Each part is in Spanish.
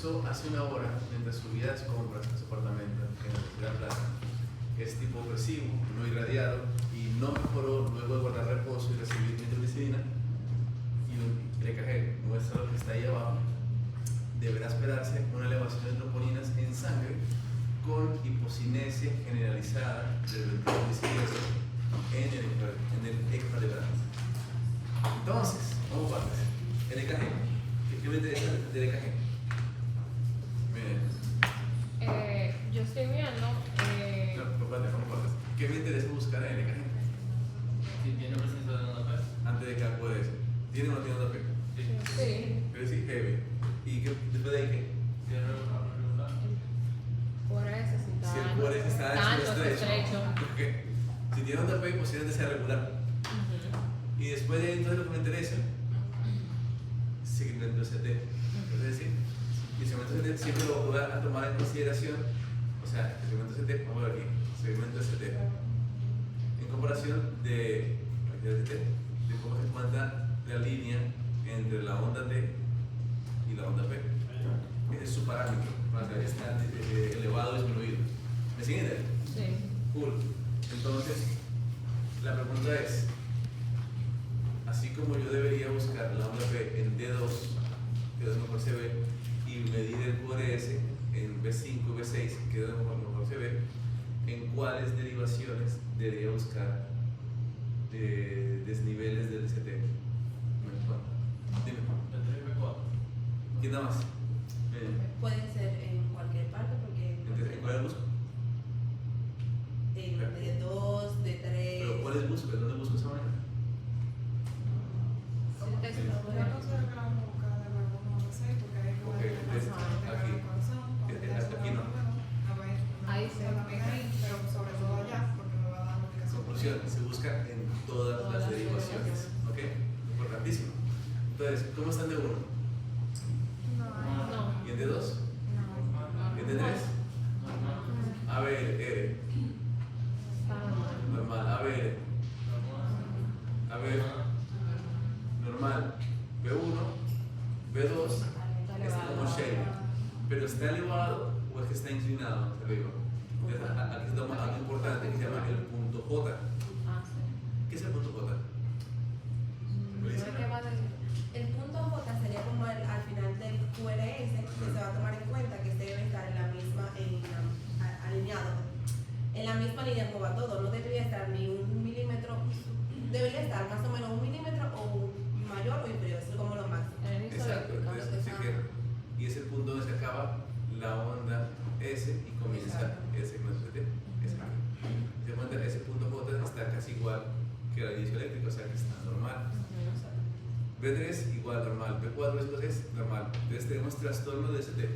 comenzó hace una hora mientras subía las compras a su apartamento en la Tercera Plaza. Es tipo opresivo, no irradiado y no mejoró luego de guardar reposo y recibir nitroglicerina. Y el EKG muestra lo que está ahí abajo. Deberá esperarse una elevación de troponinas en sangre con hipocinesia generalizada del ventriculo en el extravertebral. Entonces, vamos a partes. El EKG. ¿Qué me interesa del EKG? Miren. Yo estoy viendo. No, vamos a partes. ¿Qué me interesa buscar en el EKG? Si tiene presencia de onda P. Antes de que acuerde eso. ¿Tiene o no tiene onda P? Sí. Pero sí, heavy. ¿Y qué, después de ahí qué? Tiene regular. Por eso sí está. Si el cuore está tanto estrecho. ¿Qué? Si tiene onda P, posiblemente sea regular. Y después de ahí, entonces lo que me interesa, segmento CT. Es decir, el segmento CT siempre lo voy a tomar en consideración. O sea, el segmento CT, vamos a ver aquí, segmento CT. En comparación de cómo se encuentra la línea entre la onda T y la onda P. Ese es su parámetro, para saber si está elevado o disminuido. ¿Me siguen? Sí. Cool. Entonces, la pregunta es, así como yo debería buscar la onda P en D2, que es mejor se ve, y medir el QRS en B5, B6, que es mejor se ve, ¿en cuáles derivaciones debería buscar desniveles del CT? Dime. El 3B4. ¿Quién nada más? Puede ser en cualquier parte porque Entonces, ¿en cuáles busco? de 2, de 3. ¿Pero cuáles busco? ¿Dónde busco esa manera? Ok, entonces, aquí no. Ahí sí. Pero sobre todo allá, porque me va a dar una aplicación. Conclusión, se busca en todas las derivaciones. ¿Ok? Importantísimo. Entonces, ¿cómo están de 1? No. ¿Y en de 2? ¿Y en de 3? A ver, normal. A ver, normal. B1, B2, está como shade. Pero ¿está elevado o es que está inclinado hacia arriba? Entonces, aquí se toma algo importante que se llama el punto J. Ah, sí. ¿Qué es el punto J? ¿Qué va a decir? El punto J sería como al final del QRS, que se va a tomar en cuenta que este debe estar en la misma, alineado, en la misma línea como va todo. No debería estar ni 1 milímetro, debería estar más o menos 1 milímetro o mayor o inferior, eso es como lo máximo. Exacto, entonces se queda. Y es el punto donde se acaba la onda S y comienza el segmento CT. Se cuenta, ese punto J está casi igual que el inicio eléctrico, o sea que está normal. B3 igual normal, B4 es normal. Entonces tenemos trastorno de ST.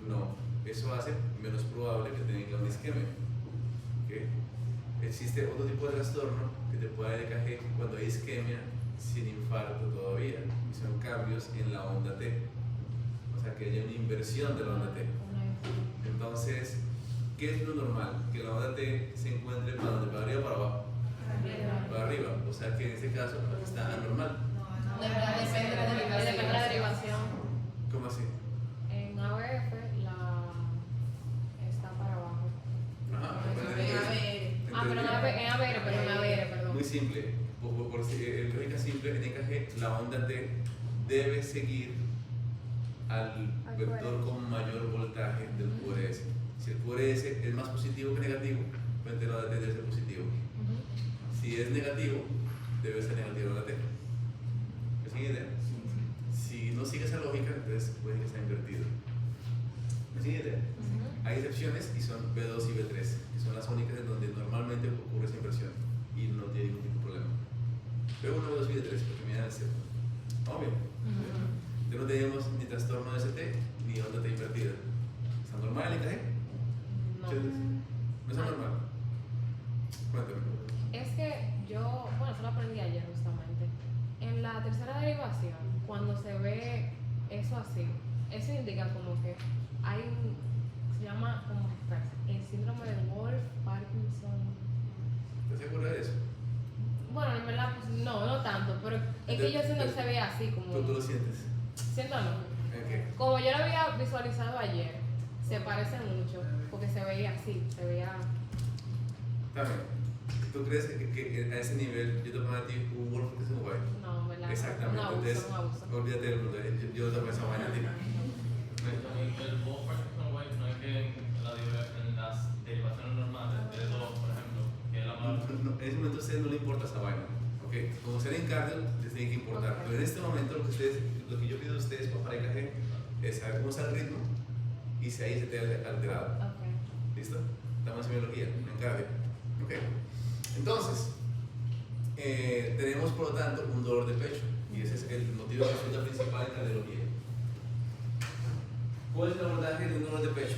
No, eso hace menos probable que tenga una isquemia. ¿Okay? Existe otro tipo de trastorno que te puede dar EKG cuando hay isquemia sin infarto todavía, y son cambios en la onda T. O sea que haya una inversión de la onda T. Entonces, ¿qué es lo normal? Que la onda T se encuentre para donde, para arriba o para abajo. Para arriba, o sea que en este caso está anormal. Depende de la derivación. ¿Cómo así? En ABF está para abajo. Ajá, Pero en ABR, perdón. muy simple, por lógica simple, en EKG la onda T debe seguir al vector con mayor voltaje del QRS. Si el QRS es más positivo que negativo, pues la onda T debe ser positivo. Si es negativo, debe ser negativo la T. ¿Me sigue idea? Si no sigue esa lógica, entonces puede que sea invertido. ¿Me sigue idea? Hay excepciones y son B2 y B3, que son las únicas en donde normalmente ocurre esa inversión y no tiene ningún tipo de problema. B1, B2 y B3, porque me da el C. ¿Vamos bien? Ya no tenemos ni trastorno de ST ni onda T invertida. ¿Está normal el EKG? No. ¿No está normal? Cuéntame. Es que yo, bueno, eso lo aprendí ayer justamente. En la tercera derivación, cuando se ve eso así, eso indica como que hay se llama como el síndrome de Wolff, Parkinson. ¿Estás segura de eso? Bueno, en verdad, pues, no tanto, pero es que yo siento que se ve así como. ¿Tú lo sientes? Siento no. ¿En qué? Como yo lo había visualizado ayer, se parece mucho, porque se veía así, se veía... También, ¿tú crees que a ese nivel yo te pongo a ti un Wolf que es un guay? No, ¿verdad? Exactamente, Un abuso, entonces, un abuso. olvídate del mundo, yo te pongo esa vaina a ti. El ballpark no es que en las derivaciones normales de 2, por ejemplo, que es la palabra. En ese momento a ustedes no les importa esa vaina, ¿ok? Como ser en cardio, les tiene que importar. Ok. Pero en este momento lo que yo pido de ustedes para parejaje es saber cómo está el ritmo y si ahí se te ha alterado. Ok. ¿Listo? Estamos en biología, en cardio. ¿Ok? Entonces, tenemos por lo tanto un dolor de pecho y ese es el motivo de consulta principal en cardiología. ¿Cuál es el abordaje de un dolor de pecho?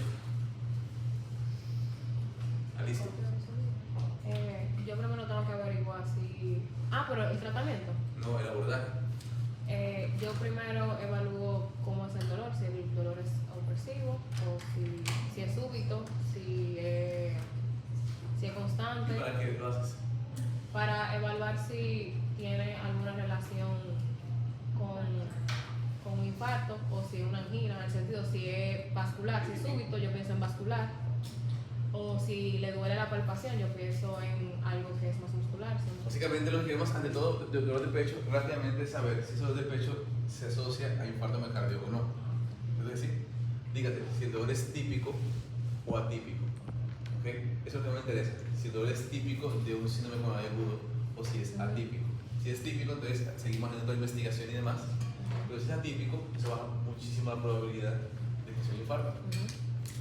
Alicia. Yo primero tengo que averiguar si... Ah, pero el tratamiento. No, el abordaje. Yo primero evalúo cómo es el dolor, si el dolor es opresivo o si es súbito, si es constante, ¿Y para qué lo haces? para evaluar si tiene alguna relación con un infarto o si es una angina, en el sentido si es vascular, si es súbito yo pienso en vascular, o si le duele la palpación yo pienso en algo que es más muscular. Básicamente lo que queremos ante todo del dolor de pecho rápidamente es saber si ese dolor de pecho se asocia a infarto miocardio o no. Es decir, dígate si el dolor es típico o atípico. ¿Okay? Eso es lo que me interesa. Si el dolor es típico de un síndrome coronario agudo o si es atípico. Si es típico, entonces seguimos haciendo la investigación y demás. Pero si es atípico, eso baja muchísimo la probabilidad de que sea un infarto.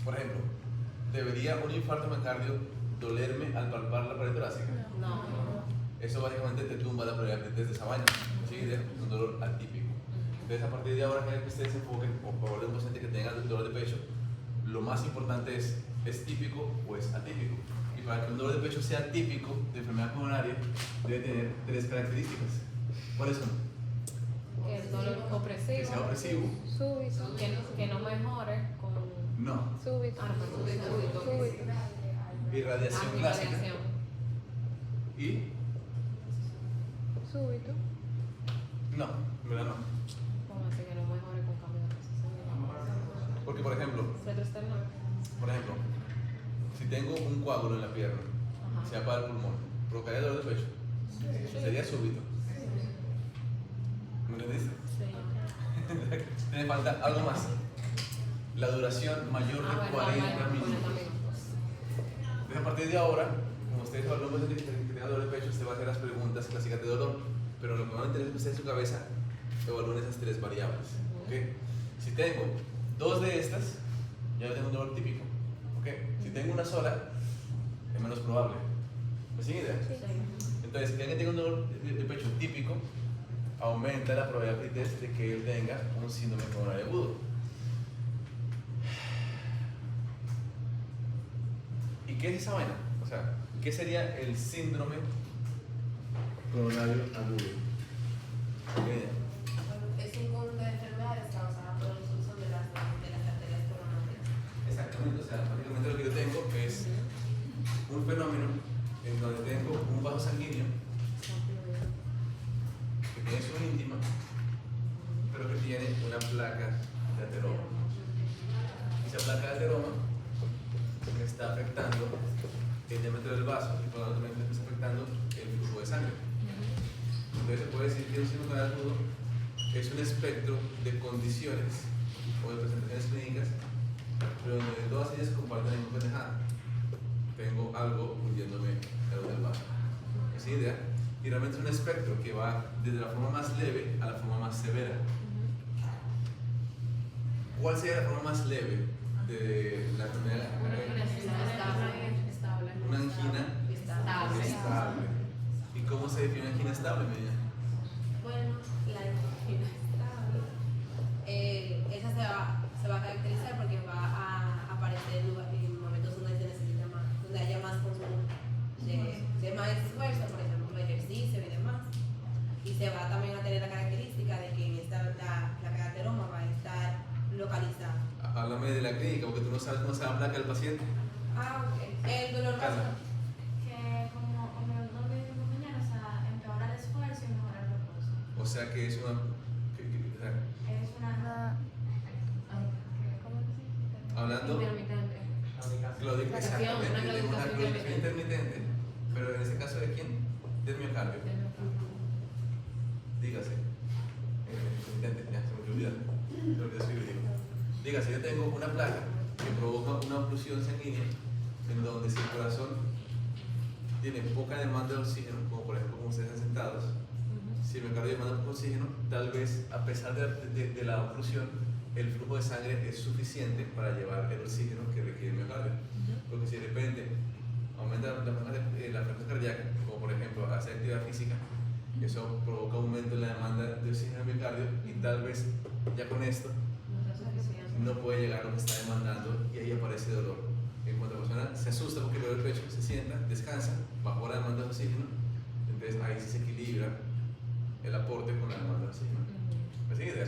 Por ejemplo, ¿debería un infarto miocardio dolerme al palpar la pared torácica? No. Eso básicamente te tumba la probabilidad de esa vaina. ¿Sí? Es un dolor atípico. Entonces, a partir de ahora, cada vez que ustedes se enfoquen o por favor de un paciente que tenga dolor de pecho, lo más importante es típico o es atípico. Y para que un dolor de pecho sea típico de enfermedad coronaria, debe tener 3 características. ¿Cuáles son? El dolor opresivo, Que sea opresivo. súbito, que no mejore con No. súbito, súbito. Irradiación clásica. Irradiación. Y Súbito. no, ¿verdad? No. ¿Cómo así que no mejore con cambio de posición? Porque, por ejemplo, Retroexterno. si tengo un coágulo en la pierna, Ajá. sea para el pulmón, provocaría dolor de pecho. Sería súbito. ¿Me entendiste? Sí. Tiene falta algo más. La duración mayor de 40 minutos. Entonces, a partir de ahora, como ustedes hablan de que tengan dolor de pecho, usted va a hacer las preguntas clásicas de dolor, pero lo que van a tener ustedes en su cabeza, evalúen esas 3 variables. ¿Okay? Si tengo 2 de estas, ya tengo un dolor típico. ¿Okay? Si tengo una sola, es menos probable. ¿Me siguen idea? Entonces, que alguien tenga un dolor de pecho típico, aumenta la probabilidad de que él tenga un síndrome coronario agudo. ¿Y qué es esa vaina? O sea, ¿qué sería el síndrome coronario agudo? Es un conjunto de enfermedades causadas por el uso de las arterias coronarias. Exactamente, o sea, básicamente lo que yo tengo es un fenómeno en donde tengo un vaso sanguíneo que tiene su íntima, pero que tiene una placa de ateroma. Esa placa de ateroma me está afectando el diámetro del vaso y por lo tanto me está afectando el flujo de sangre. Entonces se puede decir que un síndrome agudo es un espectro de condiciones o de presentaciones clínicas, pero donde todas ellas comparten la misma pendejada. Tengo algo hundiéndome algo del vaso. Esa idea. Y realmente es un espectro que va desde la forma más leve a la forma más severa. ¿Cuál sería la forma más leve de la enfermedad? Estable. Una angina estable. ¿Y cómo se define una angina estable, Medina? Bueno, la angina estable, esa se va a caracterizar porque va a aparecer en momentos donde se necesita más, donde haya más consumo de más esfuerzo, por ejemplo, ejercicio y demás. Y se va también a tener la característica de que la placa de ateroma va a estar localizada. Háblame de la clínica, porque tú no sabes cómo se llama la placa del paciente. Ok. El dolor Carla. Que como lo que dijimos mañana, o sea, empeora el esfuerzo y mejora el reposo. O sea que es una. Es una hablando Intermitente. exactamente Una de una claudicación claudicación intermitente, pero en ese caso ¿de quién? Del miocardio. Dígase, intermitente, ya se me olvidó, escribir. Dígase, yo tengo una placa que provoca una oclusión sanguínea en donde si el corazón tiene poca demanda de oxígeno, como por ejemplo como ustedes están sentados, si el miocardio demanda poco oxígeno, tal vez a pesar de la oclusión, el flujo de sangre es suficiente para llevar el oxígeno que requiere el miocardio. Porque si de repente aumenta la frecuencia cardíaca, como por ejemplo hacer actividad física, eso provoca aumento en la demanda de oxígeno al miocardio y tal vez ya con esto no puede llegar a lo que está demandando y ahí aparece dolor. En cuanto la persona se asusta porque le duele el pecho, se sienta, descansa, bajó la demanda de oxígeno, entonces ahí sí se equilibra el aporte con la demanda de oxígeno. ¿Me sigue?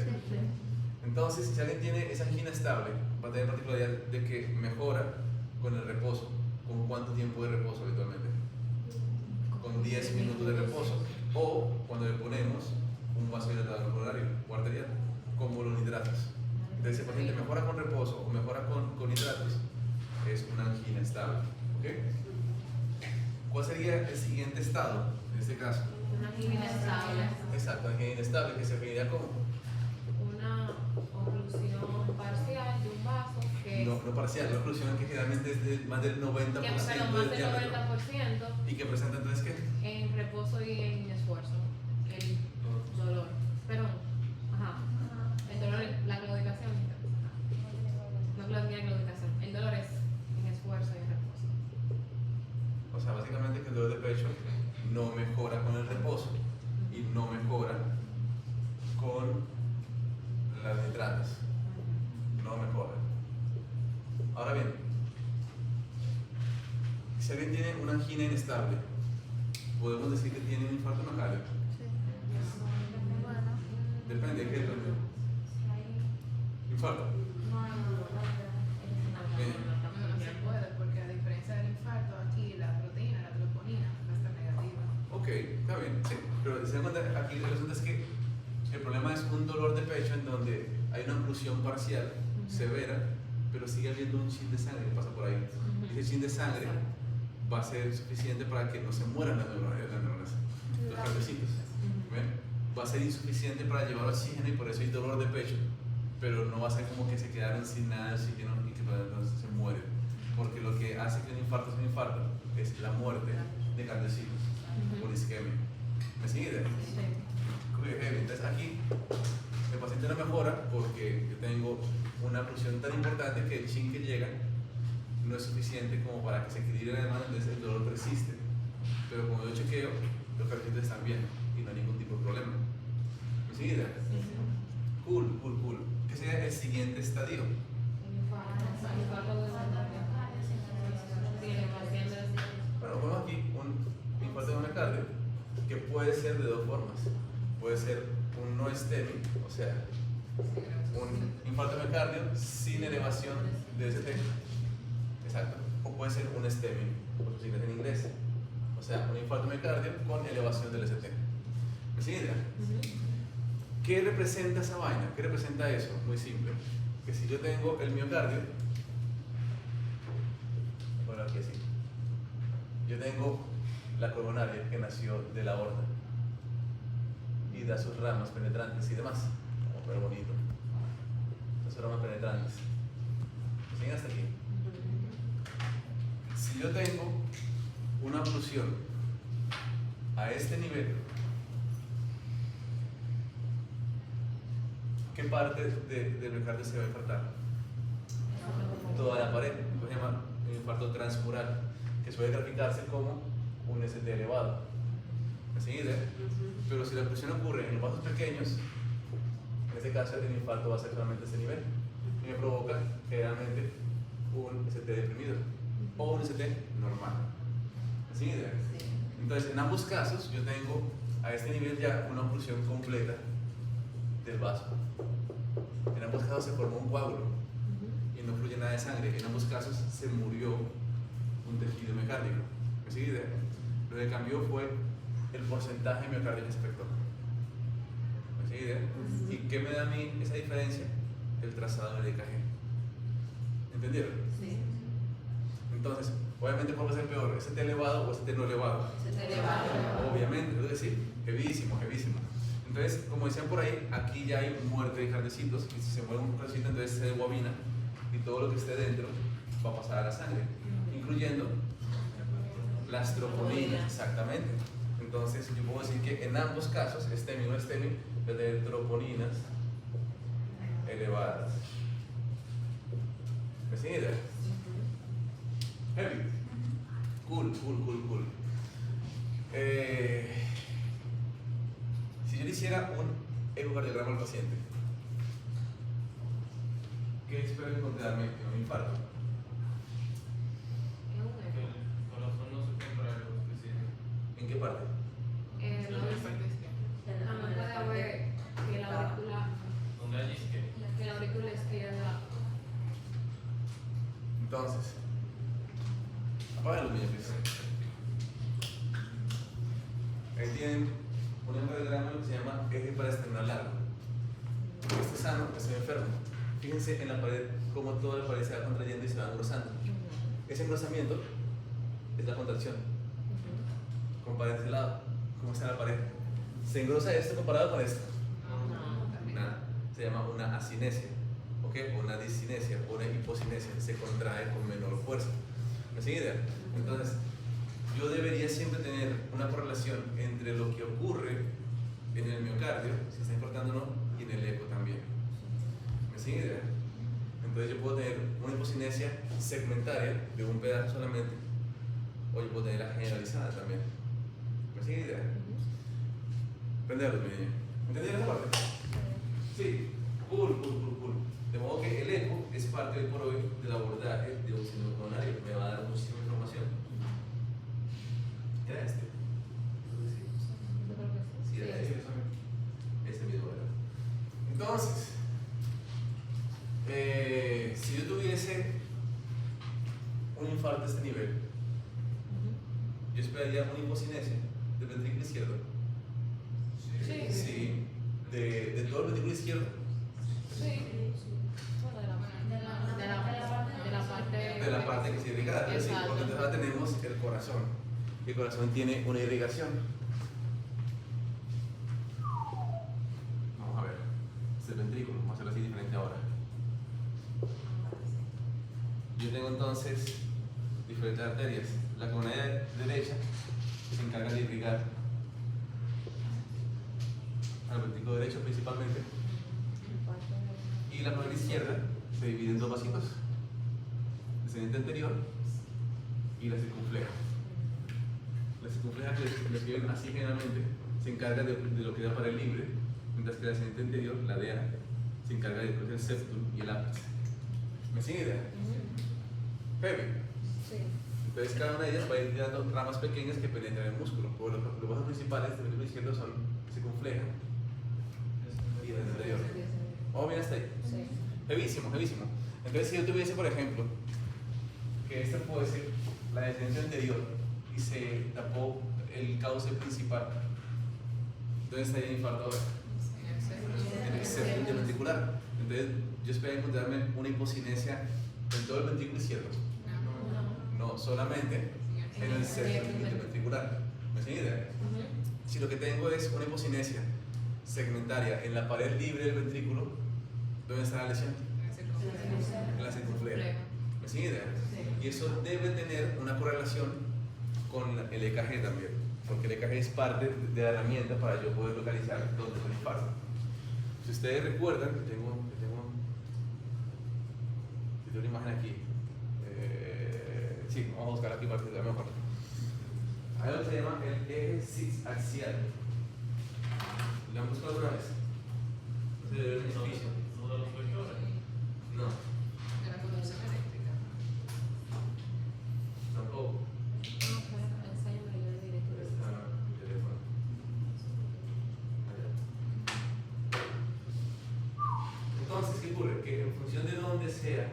Entonces, si alguien tiene esa angina estable, va a tener particularidad de que mejora con el reposo. ¿Con cuánto tiempo de reposo habitualmente? Con 10 minutos de reposo. O cuando le ponemos un vasodilatador coronario o arterial, como los nitratos. Entonces, si el paciente mejora con reposo o mejora con nitratos, es una angina estable. ¿Okay? ¿Cuál sería el siguiente estado en este caso? Una angina estable. Exacto, angina inestable, que se definiría como Una oclusión parcial de un vaso que no parcial, una oclusión que generalmente es de más del 90% que pero más del del diámetro 90% y que presenta entonces ¿qué? en reposo y en esfuerzo. El dolor. Perdón. Ajá. El dolor, la claudicación. No claudicación. El dolor es en esfuerzo y en reposo. O sea, básicamente que el dolor de pecho no mejora con el reposo y no mejora con las nitratas. No mejora. Ahora bien, si alguien tiene una angina inestable, podemos decir que tiene un infarto miocardio. Depende de qué es infarto. No se puede, porque a diferencia del infarto, aquí la proteína, la troponina, va a estar negativa. Ok, está bien, sí. Pero se dan cuenta, aquí el asunto es que el problema es un dolor de pecho en donde hay una oclusión parcial severa, pero sigue habiendo un chin de sangre que pasa por ahí. Ese chin de sangre va a ser suficiente para que no se mueran las neuronas, los cardiocitos. ¿Ven? Va a ser insuficiente para llevar oxígeno y por eso hay dolor de pecho, pero no va a ser como que se quedaron sin nada de oxígeno y que entonces se mueren. Porque lo que hace que un infarto sea un infarto es la muerte de cardiocitos por isquemia. ¿Me sigue? Entonces aquí el paciente no mejora porque yo tengo una oclusión tan importante que el chin que llega no es suficiente como para que se equilibre la demanda, entonces el dolor persiste. Pero como yo chequeo, los cardiocitos están bien y no hay ningún tipo de problema. ¿Me sigue? Cool. ¿Qué sería el siguiente estadio? Bueno, ponemos aquí un infarto de miocardio que puede ser de dos formas. Puede ser un no STEMI, o sea, un infarto de miocardio sin elevación de ST. Exacto. O puede ser un STEMI, por sus siglas en inglés. O sea, un infarto de miocardio con elevación del ST. ¿Me sigue? ¿Qué representa esa vaina? ¿Qué representa eso? Muy simple. Que si yo tengo el miocardio, bueno, aquí así, yo tengo la coronaria que nació de la aorta y da sus ramas penetrantes y demás, como ver bonito, sus ramas penetrantes. ¿Siguen hasta aquí? Si yo tengo una oclusión a este nivel, ¿qué parte del miocardio se va a infartar? Toda la pared, se llama un infarto transmural, que suele graficarse como un ST elevado. ¿Me siguen? Pero si la oclusión ocurre en los vasos pequeños, en este caso el infarto va a ser solamente ese nivel y me provoca generalmente un ST deprimido o un ST normal. ¿Me siguen? Entonces, en ambos casos yo tengo a este nivel ya una oclusión completa del vaso. En ambos casos se formó un coágulo y no fluye nada de sangre. En ambos casos se murió un tejido miocárdico. ¿Me sigue? Lo que cambió fue el porcentaje de miocardio que se afectó. ¿Me sigue? ¿Y qué me da a mí esa diferencia? El trazado del EKG. ¿Entendieron? Sí. Entonces, obviamente, ¿cuál va a ser peor? ¿Ese T elevado o ese T no elevado? Se te eleva. Obviamente, es decir, heavísimo, heavísimo. Entonces, como decían por ahí, aquí ya hay muerte de cardecitos, y si se mueve un cardecito, entonces se debobina y todo lo que esté dentro va a pasar a la sangre, incluyendo las troponinas, exactamente. Entonces, yo puedo decir que en ambos casos, STEMI o no STEMI, va a tener troponinas elevadas. ¿Me siguen idea? Heavy. Cool. Si yo le hiciera un ecocardiograma al paciente, ¿qué espero encontrarme en un infarto? Es un Que eco. el corazón no se contrae lo suficiente. ¿En qué parte? No, no puede haber que la aurícula, Donde hay isque. que la aurícula izquierda. Entonces, apaga los niños, please. Ahí tienen un ecocardiograma que se llama eje paraesternal largo. Este sano, este enfermo. Fíjense en la pared, cómo toda la pared se va contrayendo y se va engrosando. Ese engrosamiento es la contracción. Compara este lado, cómo está la pared. ¿Se engrosa esto comparado con esto? Nada. Se llama una asinesia, ¿ok? O una discinesia, o una hipocinesia. Se contrae con menor fuerza. ¿Me sigue idea? Entonces, yo debería siempre tener una correlación entre lo que ocurre en el miocardio, si está importando o no, y en el eco también. ¿Me sigue idea? Entonces yo puedo tener una hipocinesia segmentaria de un pedazo solamente, o yo puedo tener la generalizada también. ¿Me sigue idea? Prenderlo, mi niño. ¿Entendieron esa parte? Sí. Cool. De modo que el eco es parte hoy por hoy del abordaje de oxígeno coronario. Me va a dar muchísima información. ¿Era este? Yo creo que sí. Sí, era este. Este mismo era. Entonces, si yo tuviese un infarto a este nivel, yo esperaría una hipocinesia del ventrículo izquierdo. Sí. De todo el ventrículo izquierdo. Sí. Bueno, De la parte que se irriga. Sí, Exacto. porque entonces ahora tenemos el corazón. El corazón tiene una irrigación. Vamos a ver. Este es el ventrículo. Vamos a hacerlo así diferente ahora. Yo tengo entonces diferentes arterias. La coronaria derecha se encarga de irrigar al ventrículo derecho principalmente. Y la coronaria izquierda se divide en dos vasitos: descendente anterior y la circunfleja. La circunfleja, que lo escriben así generalmente, se encarga de lo que da para el libre, mientras que la descendente anterior, la DEA, se encarga de lo que es el septum y el ápice. ¿Me sigue idea? Heavy. Sí. Entonces cada una de ellas va a ir dando ramas pequeñas que penetran el músculo. Pero los vasos principales del ventrículo izquierdo son circunfleja y el anterior. ¿Vamos bien hasta ahí? Sí. Heavísimo. Entonces, si yo tuviese, por ejemplo, que esta puede ser la descendencia anterior y se tapó el cauce principal, ¿dónde estaría el infarto ahora? En el septum interventricular. Entonces, yo espero encontrarme una hipocinesia en todo el ventrículo izquierdo. No, solamente en el septum interventricular. ¿Me siguen idea? Si lo que tengo es una hipocinesia segmentaria en la pared libre del ventrículo, ¿dónde está la lesión? En la circunfleja. ¿Me siguen idea? Y eso debe tener una correlación con el EKG también, porque el EKG es parte de la herramienta para yo poder localizar dónde está el infarto. Si ustedes recuerdan, que tengo una imagen aquí. Sí, vamos a buscar aquí para que sea mejor. Hay algo que se llama el eje cis-axial. ¿Lo han buscado alguna vez? No se debe ver un edificio. ¿No de los vectores? No, De la conducción eléctrica. tampoco. Enséñame yo directo. Está en el teléfono. Allá. Entonces, ¿qué ocurre? Que en función de dónde sea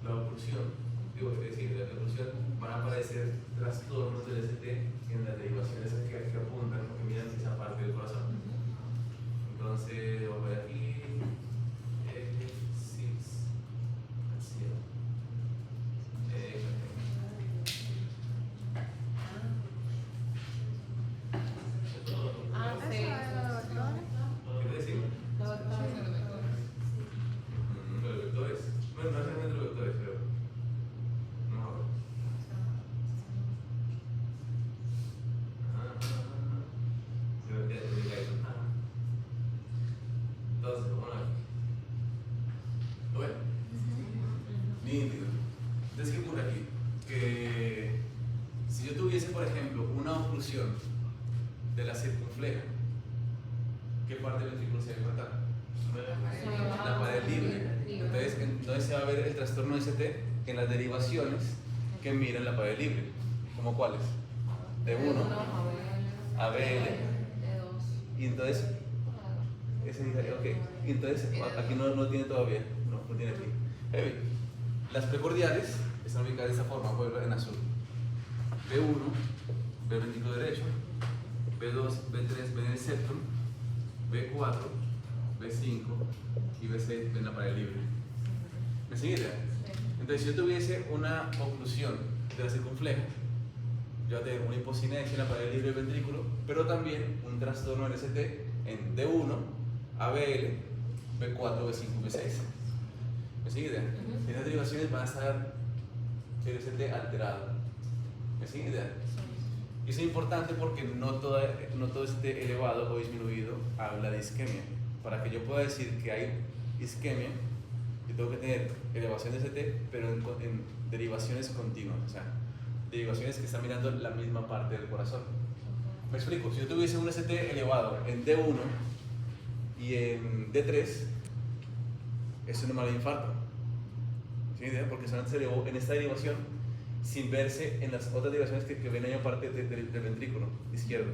la oclusión, es decir, la oclusión, van a aparecer trastornos del ST en las derivaciones que apuntan o que miran esa parte del corazón. Entonces, vamos a ver aquí, eje cis-axial. ¿qué parte del ventrículo se va a infartar? Se La va pared libre. libre. Entonces, entonces se va a ver el trastorno ST en las derivaciones que miran la pared libre. ¿Como cuáles? D1, ABL. D2. Y entonces, okay. Y entonces aquí no tiene todavía, no tiene aquí. Heavy. Las precordiales están ubicadas de esta forma, voy a ver en azul. B1, ve el ventrículo derecho, B2, B3, ven el septum, B4, B5 y B6 ven la pared libre. ¿Me sigue? Entonces, si yo tuviese una oclusión de la circunfleja, yo voy a tener una hipocinesia en la pared libre del ventrículo, pero también un trastorno en ST en D1, ABL, B4, B5, B6. ¿Me sigue? En las derivaciones van a estar el ST alterado. ¿Me sigue? Y eso es importante porque no todo ST elevado o disminuido habla de isquemia. Para que yo pueda decir que hay isquemia, yo tengo que tener elevación de ST, pero en derivaciones continuas, o sea, derivaciones que están mirando la misma parte del corazón. Me explico, si yo tuviese un ST elevado en D1 y en D3, eso no me da infarto. ¿Sí? Porque solamente se elevó en esta derivación sin verse en las otras derivaciones que ven ahí aparte del ventrículo izquierdo.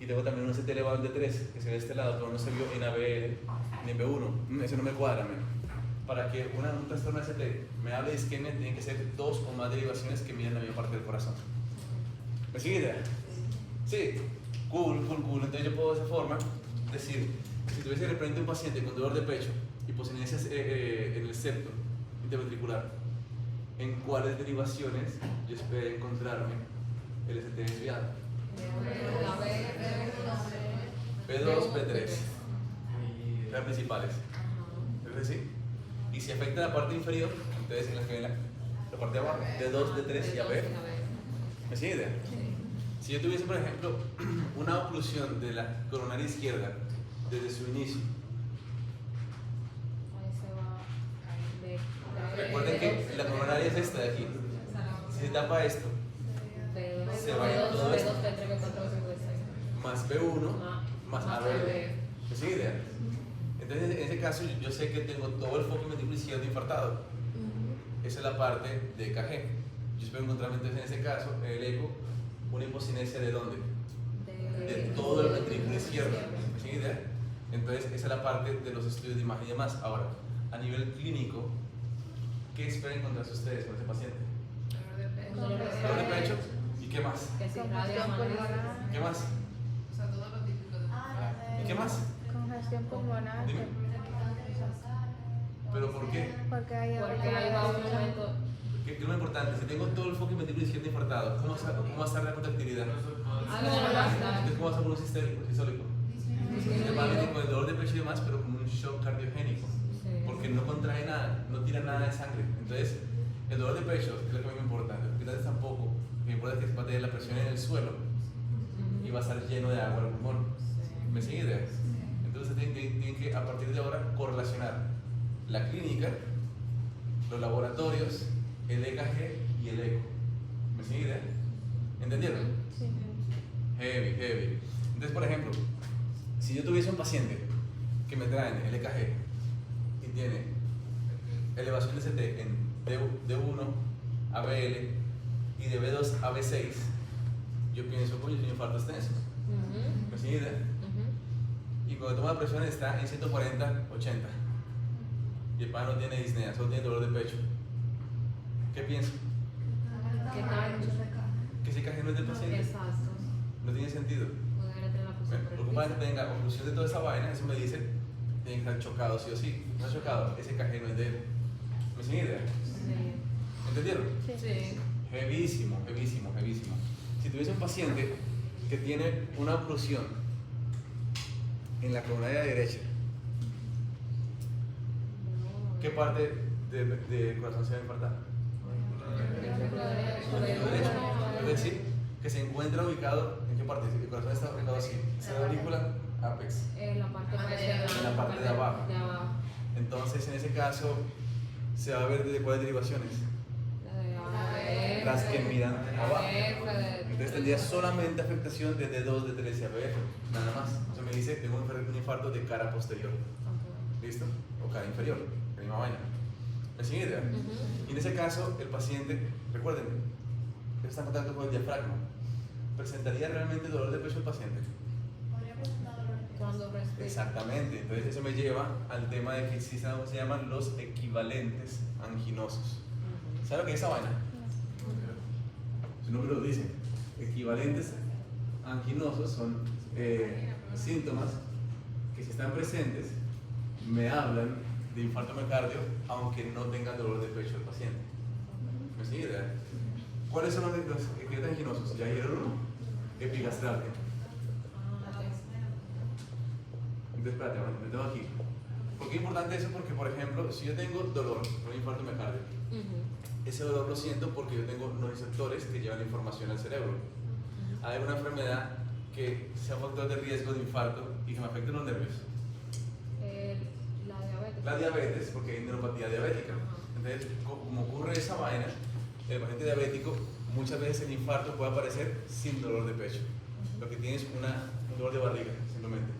Y luego también un ST elevado en D3 que se ve de este lado, pero no se vio en ABL ni en B1. Eso no me cuadra, Para que un trastorno ST me hable de isquemia, tienen que ser 2 o más derivaciones que miran la misma parte del corazón. ¿Me sigue idea? Sí, cool. Entonces yo puedo de esa forma decir, si tuviese de repente un paciente con dolor de pecho y hipocinesia en el septo interventricular, ¿en cuáles derivaciones yo espero encontrarme el ST desviado? B2, B3, las principales. ¿Es decir? Y si afecta la parte inferior, entonces en las que ven la parte de abajo, D2, D3 y AB. ¿Me sigue idea? Si yo tuviese, por ejemplo, una oclusión de la coronaria izquierda desde su inicio, recuerden que la coronaria es esta de aquí. Si se tapa esto, se va a ir todo esto. Más B1, más AB. ¿Me sigue idea? Entonces, en ese caso, yo sé que tengo todo el foco ventrículo izquierdo infartado. Esa es la parte de EKG. Yo espero encontrarme entonces en ese caso, en el eco, una hipocinesia de dónde? De todo el ventrículo izquierdo. ¿Me sigue idea? Entonces, esa es la parte de los estudios de imagen y demás. Ahora, a nivel clínico, ¿qué esperan encontrarse ustedes con ese paciente? Dolor de pecho. ¿Y qué más? ¿Qué más? O sea, todo lo típico de ¿Y qué más? Congestión pulmonar. Dime. ¿Pero por qué? Porque ahí va un momento. ¿Qué es lo importante? Si tengo todo el foco ventrículo izquierdo infartado, ¿cómo va a estar la contractilidad? Entonces, ¿cómo va a ser por un sistólico? Principalmente con el dolor de pecho y demás, pero como un shock cardiogénico. Porque no contrae nada, no tira nada de sangre. Entonces, el dolor de pecho es lo que a mí me importa. El hospital tampoco. Lo que me importa es que va a tener la presión en el suelo y va a estar lleno de agua el pulmón. ¿Me sigue idea? Entonces, tienen que a partir de ahora correlacionar la clínica, los laboratorios, el EKG y el eco. ¿Me sigue idea? ¿Entendieron? Sí. Heavy. Entonces, por ejemplo, si yo tuviese un paciente que me traen el EKG y tiene elevación de CT en D1 a BL y de B2 a B6, yo pienso, coño, es un infarto extenso. ¿Me sigue idea? Y cuando toma la presión está en 140, 80. Y el pan no tiene disnea, solo tiene dolor de pecho. ¿Qué pienso? Que ese EKG no es del paciente. Exacto. No tiene sentido. Lo que pasa es que tenga oclusión de toda esa vaina, eso me dice, tiene que estar chocado sí o sí. No es chocado, ese EKG no es de él. ¿Me siguen idea? Sí. ¿Entendieron? Sí. Heavísimo. Si tuviese un paciente que tiene una oclusión en la coronaria derecha, ¿qué parte del corazón se va a infartar? Derecho. Es decir, que se encuentra ubicado, ¿en qué parte? El corazón está ubicado así, la aurícula, apex, En la parte en la parte de abajo. Entonces, en ese caso, se va a ver desde cuáles derivaciones. las que miran abajo. F. Entonces tendría solamente afectación de D2, D3 y ABF, nada más. Entonces me dice, tengo un infarto de cara posterior. ¿Listo? O cara inferior, la misma vaina. ¿Me sigue idea? Y en ese caso, el paciente, recuerden, está en contacto con el diafragma. ¿Presentaría realmente dolor de pecho el paciente? Podría presentar dolor de pecho. Cuando respira. Exactamente. Entonces eso me lleva al tema de que existen algo que se llaman los equivalentes anginosos. ¿Sabe lo que es esa vaina? Su nombre lo dice. Equivalentes anginosos son síntomas que si están presentes me hablan de infarto miocardio aunque no tengan dolor de pecho el paciente. ¿Me sigue idea? ¿Cuáles son los equivalentes anginosos? Ya dijeron uno, epigastralgia. Entonces espérate, me tengo aquí. ¿Por qué es importante eso? Porque por ejemplo, si yo tengo dolor, un infarto miocardio, ese dolor lo siento porque yo tengo nociceptores que llevan la información al cerebro. Hay una enfermedad que sea un factor de riesgo de infarto y que me afecte los nervios. La diabetes. La diabetes, porque hay neuropatía diabética. Entonces, como ocurre esa vaina, el paciente diabético, muchas veces el infarto puede aparecer sin dolor de pecho. Lo que tiene es un dolor de barriga, simplemente.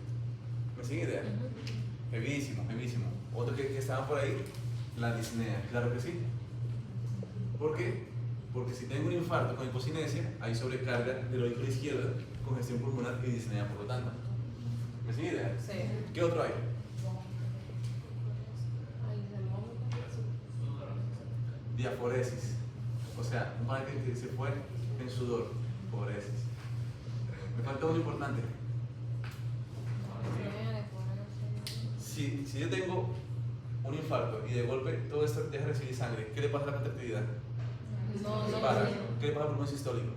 ¿Me sigue idea? Heavísimo, heavísimo. Otro que estaban por ahí, la disnea. Claro que sí. ¿Por qué? Porque si tengo un infarto con hipocinesia, hay sobrecarga del aurícula izquierda, congestión pulmonar y disnea, por lo tanto. ¿Me sigue idea? Sí. ¿Qué otro hay? Diaforesis. O sea, un paciente que se fue en sudor. Foresis. Me falta uno importante. Si yo tengo un infarto y de golpe todo esto deja de recibir sangre, ¿qué le pasa a la contractilidad? No, Se no, para. no. ¿Qué le pasa al pulmón sistólico?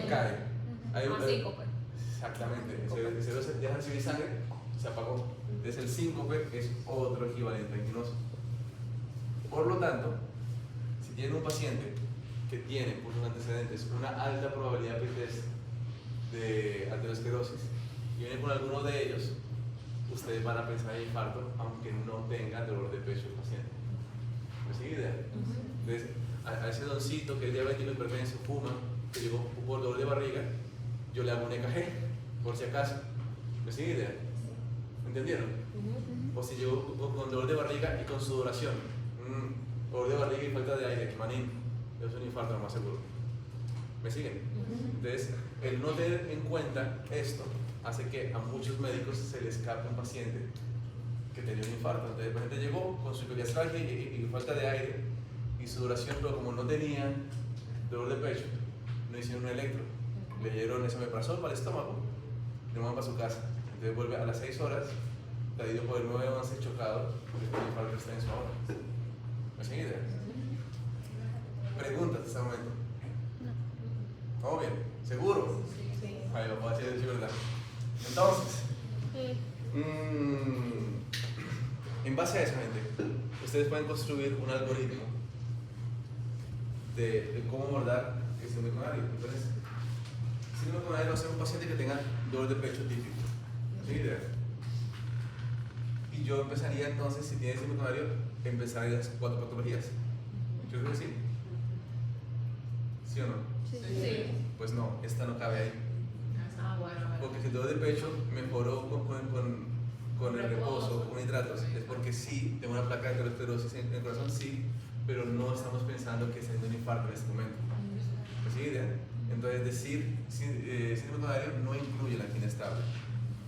Cae. Hay un- Síncope. Exactamente. El cerebro se deja de recibir sangre, se apagó. Entonces el síncope es otro equivalente anginoso. Por lo tanto, si tienen un paciente que tiene por sus antecedentes una alta probabilidad de arteriosclerosis y viene con alguno de ellos, ustedes van a pensar en infarto aunque no tenga dolor de pecho el paciente. ¿Me sigue idea? Entonces, a ese doncito que es diabético, hipertenso, fuma, que llegó por dolor de barriga, yo le hago un EKG, por si acaso. ¿Me sigue idea? ¿Entendieron? O si llegó con dolor de barriga y con sudoración, dolor de barriga y falta de aire, manín, es un infarto, lo más seguro. ¿Me siguen? Entonces, el no tener en cuenta esto hace que a muchos médicos se les escape un paciente que tenía un infarto. Entonces, el paciente llegó con su hipodiastralgia y falta de aire y sudoración, pero como no tenía dolor de pecho, no hicieron un electro. Le dieron esomeprazol para el estómago y lo mandan para su casa. Entonces vuelve a las 6 horas, traído por el 911 chocado, porque el infarto está en su hora. ¿Me siguen idea? Preguntas hasta el momento. ¿Todo bien? ¿Seguro? Sí. Ahí lo puedo decir verdad. Entonces, en base a eso, gente, ustedes pueden construir un algoritmo de cómo abordar el síndrome coronario. Entonces, el síndrome coronario va a ser un paciente que tenga dolor de pecho típico. ¿Sí? Y yo empezaría entonces, si tiene síndrome coronario, empezaría las 4 patologías. ¿Yo creo que sí? ¿Sí o no? Sí. Pues no, esta no cabe ahí. Ah, bueno. Porque si el dolor de pecho mejoró con el reposo, con nitratos, es porque sí, tengo una placa de aterosclerosis en el corazón, sí, pero no estamos pensando que está haciendo un infarto en este momento. ¿Me sigue idea? Entonces decir síndrome coronario no incluye la angina estable.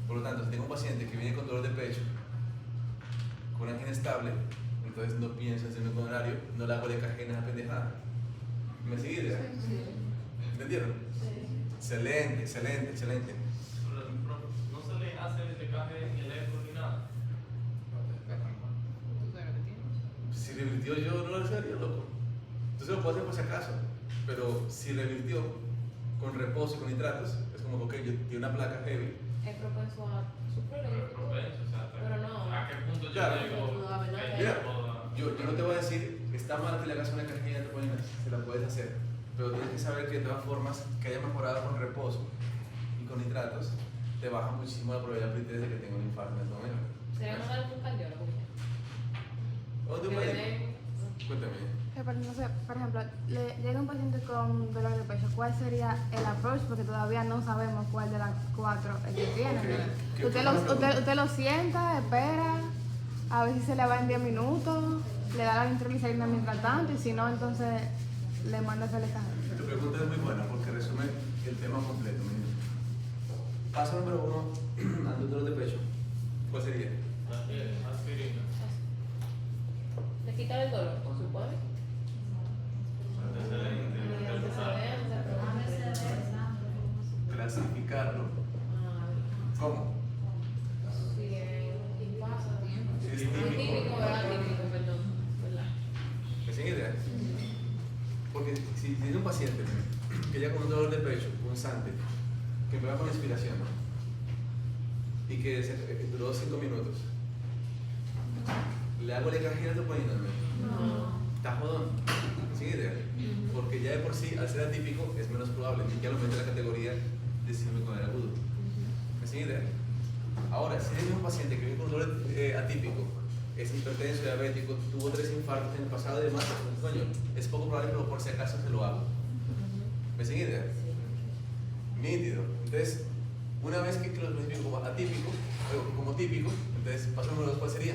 Por lo tanto, si tengo un paciente que viene con dolor de pecho, con angina estable, entonces no pienso en síndrome coronario, no le hago de cajena a pendejada. ¿Me sigue idea? ¿Entendieron? Excelente, excelente, excelente. No se le hace el descaje ni electro ni nada. ¿Tú sabes lo que tienes? Si revirtió yo no lo haría, loco. Entonces lo puedo hacer por si acaso. Pero si revirtió con reposo y con nitratos, es como que yo tiene una placa heavy. Es propenso a sufrir. Pero es propenso, o sea, Pero no. ¿a qué punto yo Claro. llego? No, a ver, no, que mira, yo puedo- Yo no te voy a decir, está mal que le hagas una cajilla de troponina, se la puedes hacer. Pero tienes que saber que de todas formas, que haya mejorado con reposo y con nitratos, te baja muchísimo la probabilidad de que tenga un infarto en este momento. Sería mandar un cardiólogo. ¿O de un Que le médico? den Cuéntame. No sé, por ejemplo, llega un paciente con dolor de pecho, ¿cuál sería el approach? Porque todavía no sabemos cuál de las 4 es que tiene. Ok. Usted lo sienta, espera, a ver si se le va en 10 minutos, le da la nitroglicerina mientras tanto, y si no, entonces le manda a hacer el cajón. Tu pregunta es muy buena porque resume el tema completo. Mira. Paso número 1 ante un dolor de pecho. ¿Cuál sería? Aspirina. Le quitar el dolor, ¿no supone? Antecedente. Clasificarlo. ¿Cómo? Si es pasa tiempo. Si es Típico, típico. ¿verdad? Típico, perdón. ¿Verdad? ¿Me siguen idea? Porque si tiene un paciente que llega con un dolor de pecho punzante, que me va con inspiración y que duró 5 minutos, ¿le hago el EKG de troponina? No. Está jodón. ¿Me siguen idea? Porque ya de por sí, al ser atípico, es menos probable que ya lo mete en la categoría de síndrome con el agudo. ¿Me siguen idea? Ahora, si tienes un paciente que viene con un dolor atípico, es hipertenso, diabético, tuvo 3 infartos en el pasado y demás, coño, es poco probable, pero por si acaso se lo hago. ¿Me siguen idea? Nítido. Entonces, una vez que lo clasifico como atípico, o como típico, entonces paso número 2, ¿cuál sería?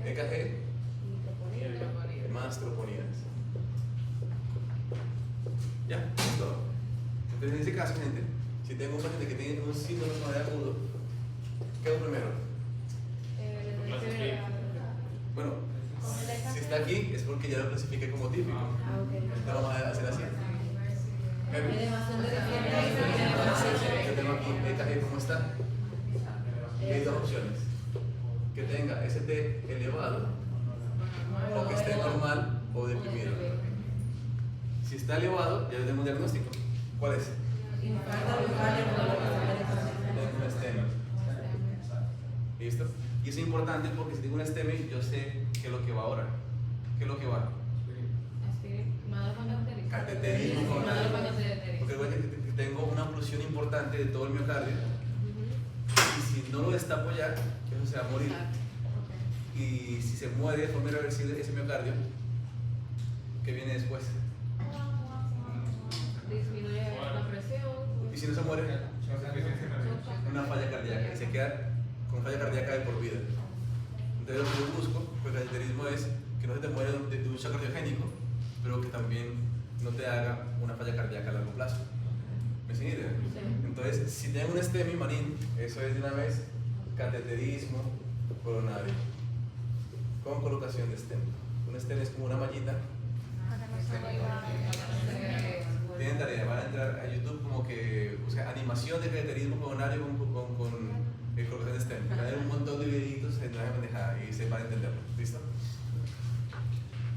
EKG más troponinas. ¿Ya? Listo. Entonces, en ese caso, gente, si tengo un paciente que tiene un síndrome de agudo, ¿qué hago primero? Bueno, si está aquí es porque ya lo clasifiqué como típico. Entonces vamos a hacer así. Elevación de Yo tengo aquí EKG, ¿cómo está? Y hay 2 opciones. Que tenga ST elevado o que esté normal o deprimido. Si está elevado, ya tengo un diagnóstico. ¿Cuál es? Un STEMI. ¿Listo? Y es importante porque si tengo un STEMI, yo sé qué es lo que va ahora. ¿Qué es lo que va? Cateterismo coronario. Porque recuerden que tengo una oclusión importante de todo el miocardio. Y si no lo destapo ya, eso se va a morir. Y si se muere de forma irreversible ese miocardio, ¿qué viene después? Disminuye la presión. Y si no se muere, una falla cardíaca. Y se queda con falla cardíaca de por vida. Entonces lo que yo busco, pues el cateterismo es que no se te muere de un shock cardiogénico, pero que también no te haga una falla cardíaca a largo plazo. ¿Me siguen idea? Entonces, si tengo un STEMI marín, eso es de una vez cateterismo coronario con colocación de stem. Un stem es como una mallita. Tienen tarea, van a entrar a YouTube como que busca animación de cateterismo coronario con colocación de stem. Van a ver un montón de videitos en la pendejada y se van a entenderlo. ¿Listo?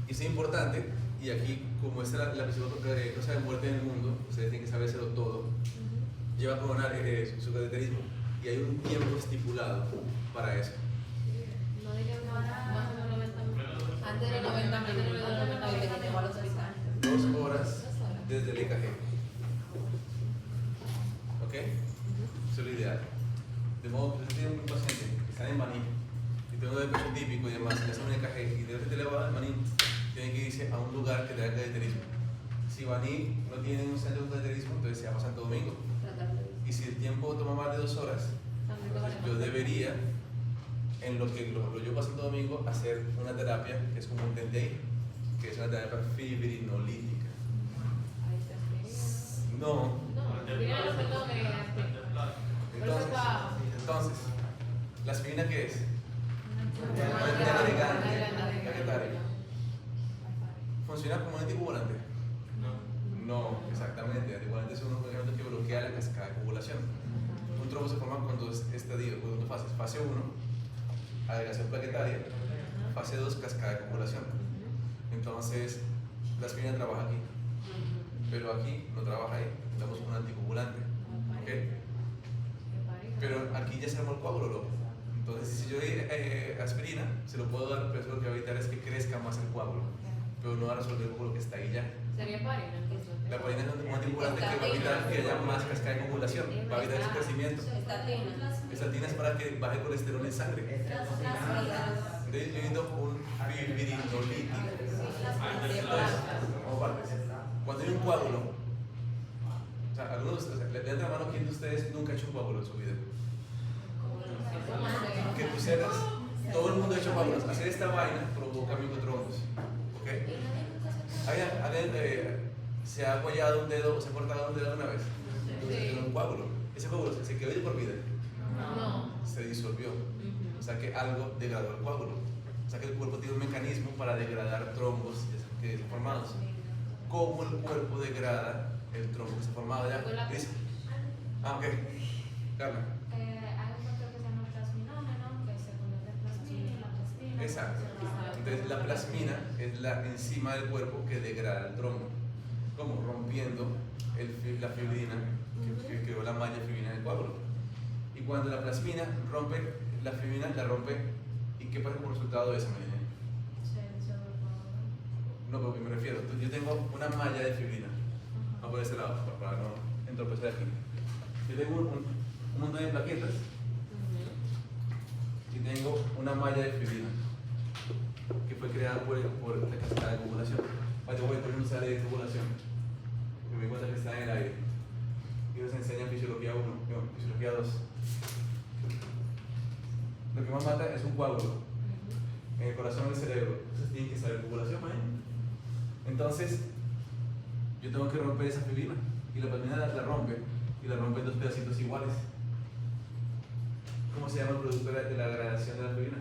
Y es importante, y aquí, como es la principal causa de muerte en el mundo, ustedes tienen que sabérselo todo. Lleva coronario su cateterismo y hay un tiempo estipulado para eso. No diría más de 90 minutos. Antes de los 90 minutos que llegó al hospital. 2 horas desde el EKG. ¿Ok? Eso es lo ideal. De modo que si tienen un paciente que está en maní y tiene un pecho típico y demás, le hacen un EKG y de repente le va al maní, tienen que irse a un lugar que tenga cateterismo. Si Baní no tiene un centro de cateterismo, entonces se llama Santo Domingo. Y si el tiempo toma más de 2 horas, entonces yo debería, en lo que lo llevo a Santo Domingo, hacer una terapia que es como un TENDEI, que es una terapia fibrinolítica. No. Entonces, ¿la aspirina qué es? ¿Funciona como un anticoagulante? No, exactamente. El anticoagulante es un medicamento que bloquea la cascada de coagulación. Un trombo se forma con 2 estadios, con 2 fases. Fase 1, agregación plaquetaria. Fase 2, cascada de coagulación. Entonces, la aspirina trabaja aquí, pero aquí no trabaja ahí. Damos un anticoagulante. ¿Okay? Pero aquí ya se armó el coágulo, loco. Entonces, si yo doy aspirina, se lo puedo dar, pero eso lo que va a evitar es que crezca más el coágulo, pero no va a resolver el coágulo que está ahí ya. Sería heparina, entonces. La heparina es un anticoagulante que va a evitar que haya más cascada de coagulación, va a evitar ese crecimiento. Estatina. Estatina es para que baje el colesterol en sangre. Entonces yo necesito un fibrinolítico. Entonces, vamos por partes. Cuando hay un coágulo, o sea, algunos, levanten la mano, ¿quién de ustedes nunca ha hecho un coágulo en su vida? Que tú sepas, todo el mundo ha hecho coágulos. Hacer esta vaina provoca micotrombos. ¿Ok? ¿Se ha apoyado un dedo o se ha cortado un dedo una vez? Entonces, un coágulo. Ese coágulo se quedó ahí por vida. No. Se disolvió. O sea que algo degradó el coágulo. O sea que el cuerpo tiene un mecanismo para degradar trombos que están formados. ¿Cómo el cuerpo degrada el trombo que se ha formado ya? ¿Dice? Ah, ok. Carla. Hay un factor que se llama plasminógeno, que se convierte en plasmina y la plasmina. Exacto. Entonces la plasmina es la enzima del cuerpo que degrada el trombo. ¿Cómo? Rompiendo la fibrina, que creó la malla fibrina del coágulo. Y cuando la plasmina rompe, la fibrina la rompe, ¿y qué pasa como resultado de esa manera? No, pero que me refiero, yo tengo una malla de fibrina. Vamos a poner este lado para no entorpecer aquí. Yo tengo un montón de plaquetas y tengo una malla de fibrina que fue creada por la cascada de coagulación. Ahora voy a poner un sale de coagulación, que me di cuenta que está en el aire. Y nos enseña fisiología 1, no, fisiología 2. Lo que más mata es un coágulo en el corazón del cerebro. Entonces tiene que saber coagulación, ¿eh? Entonces, yo tengo que romper esa fibrina y la plasmina la rompe y la rompe en dos pedacitos iguales. ¿Cómo se llama el producto de la degradación de la fibrina?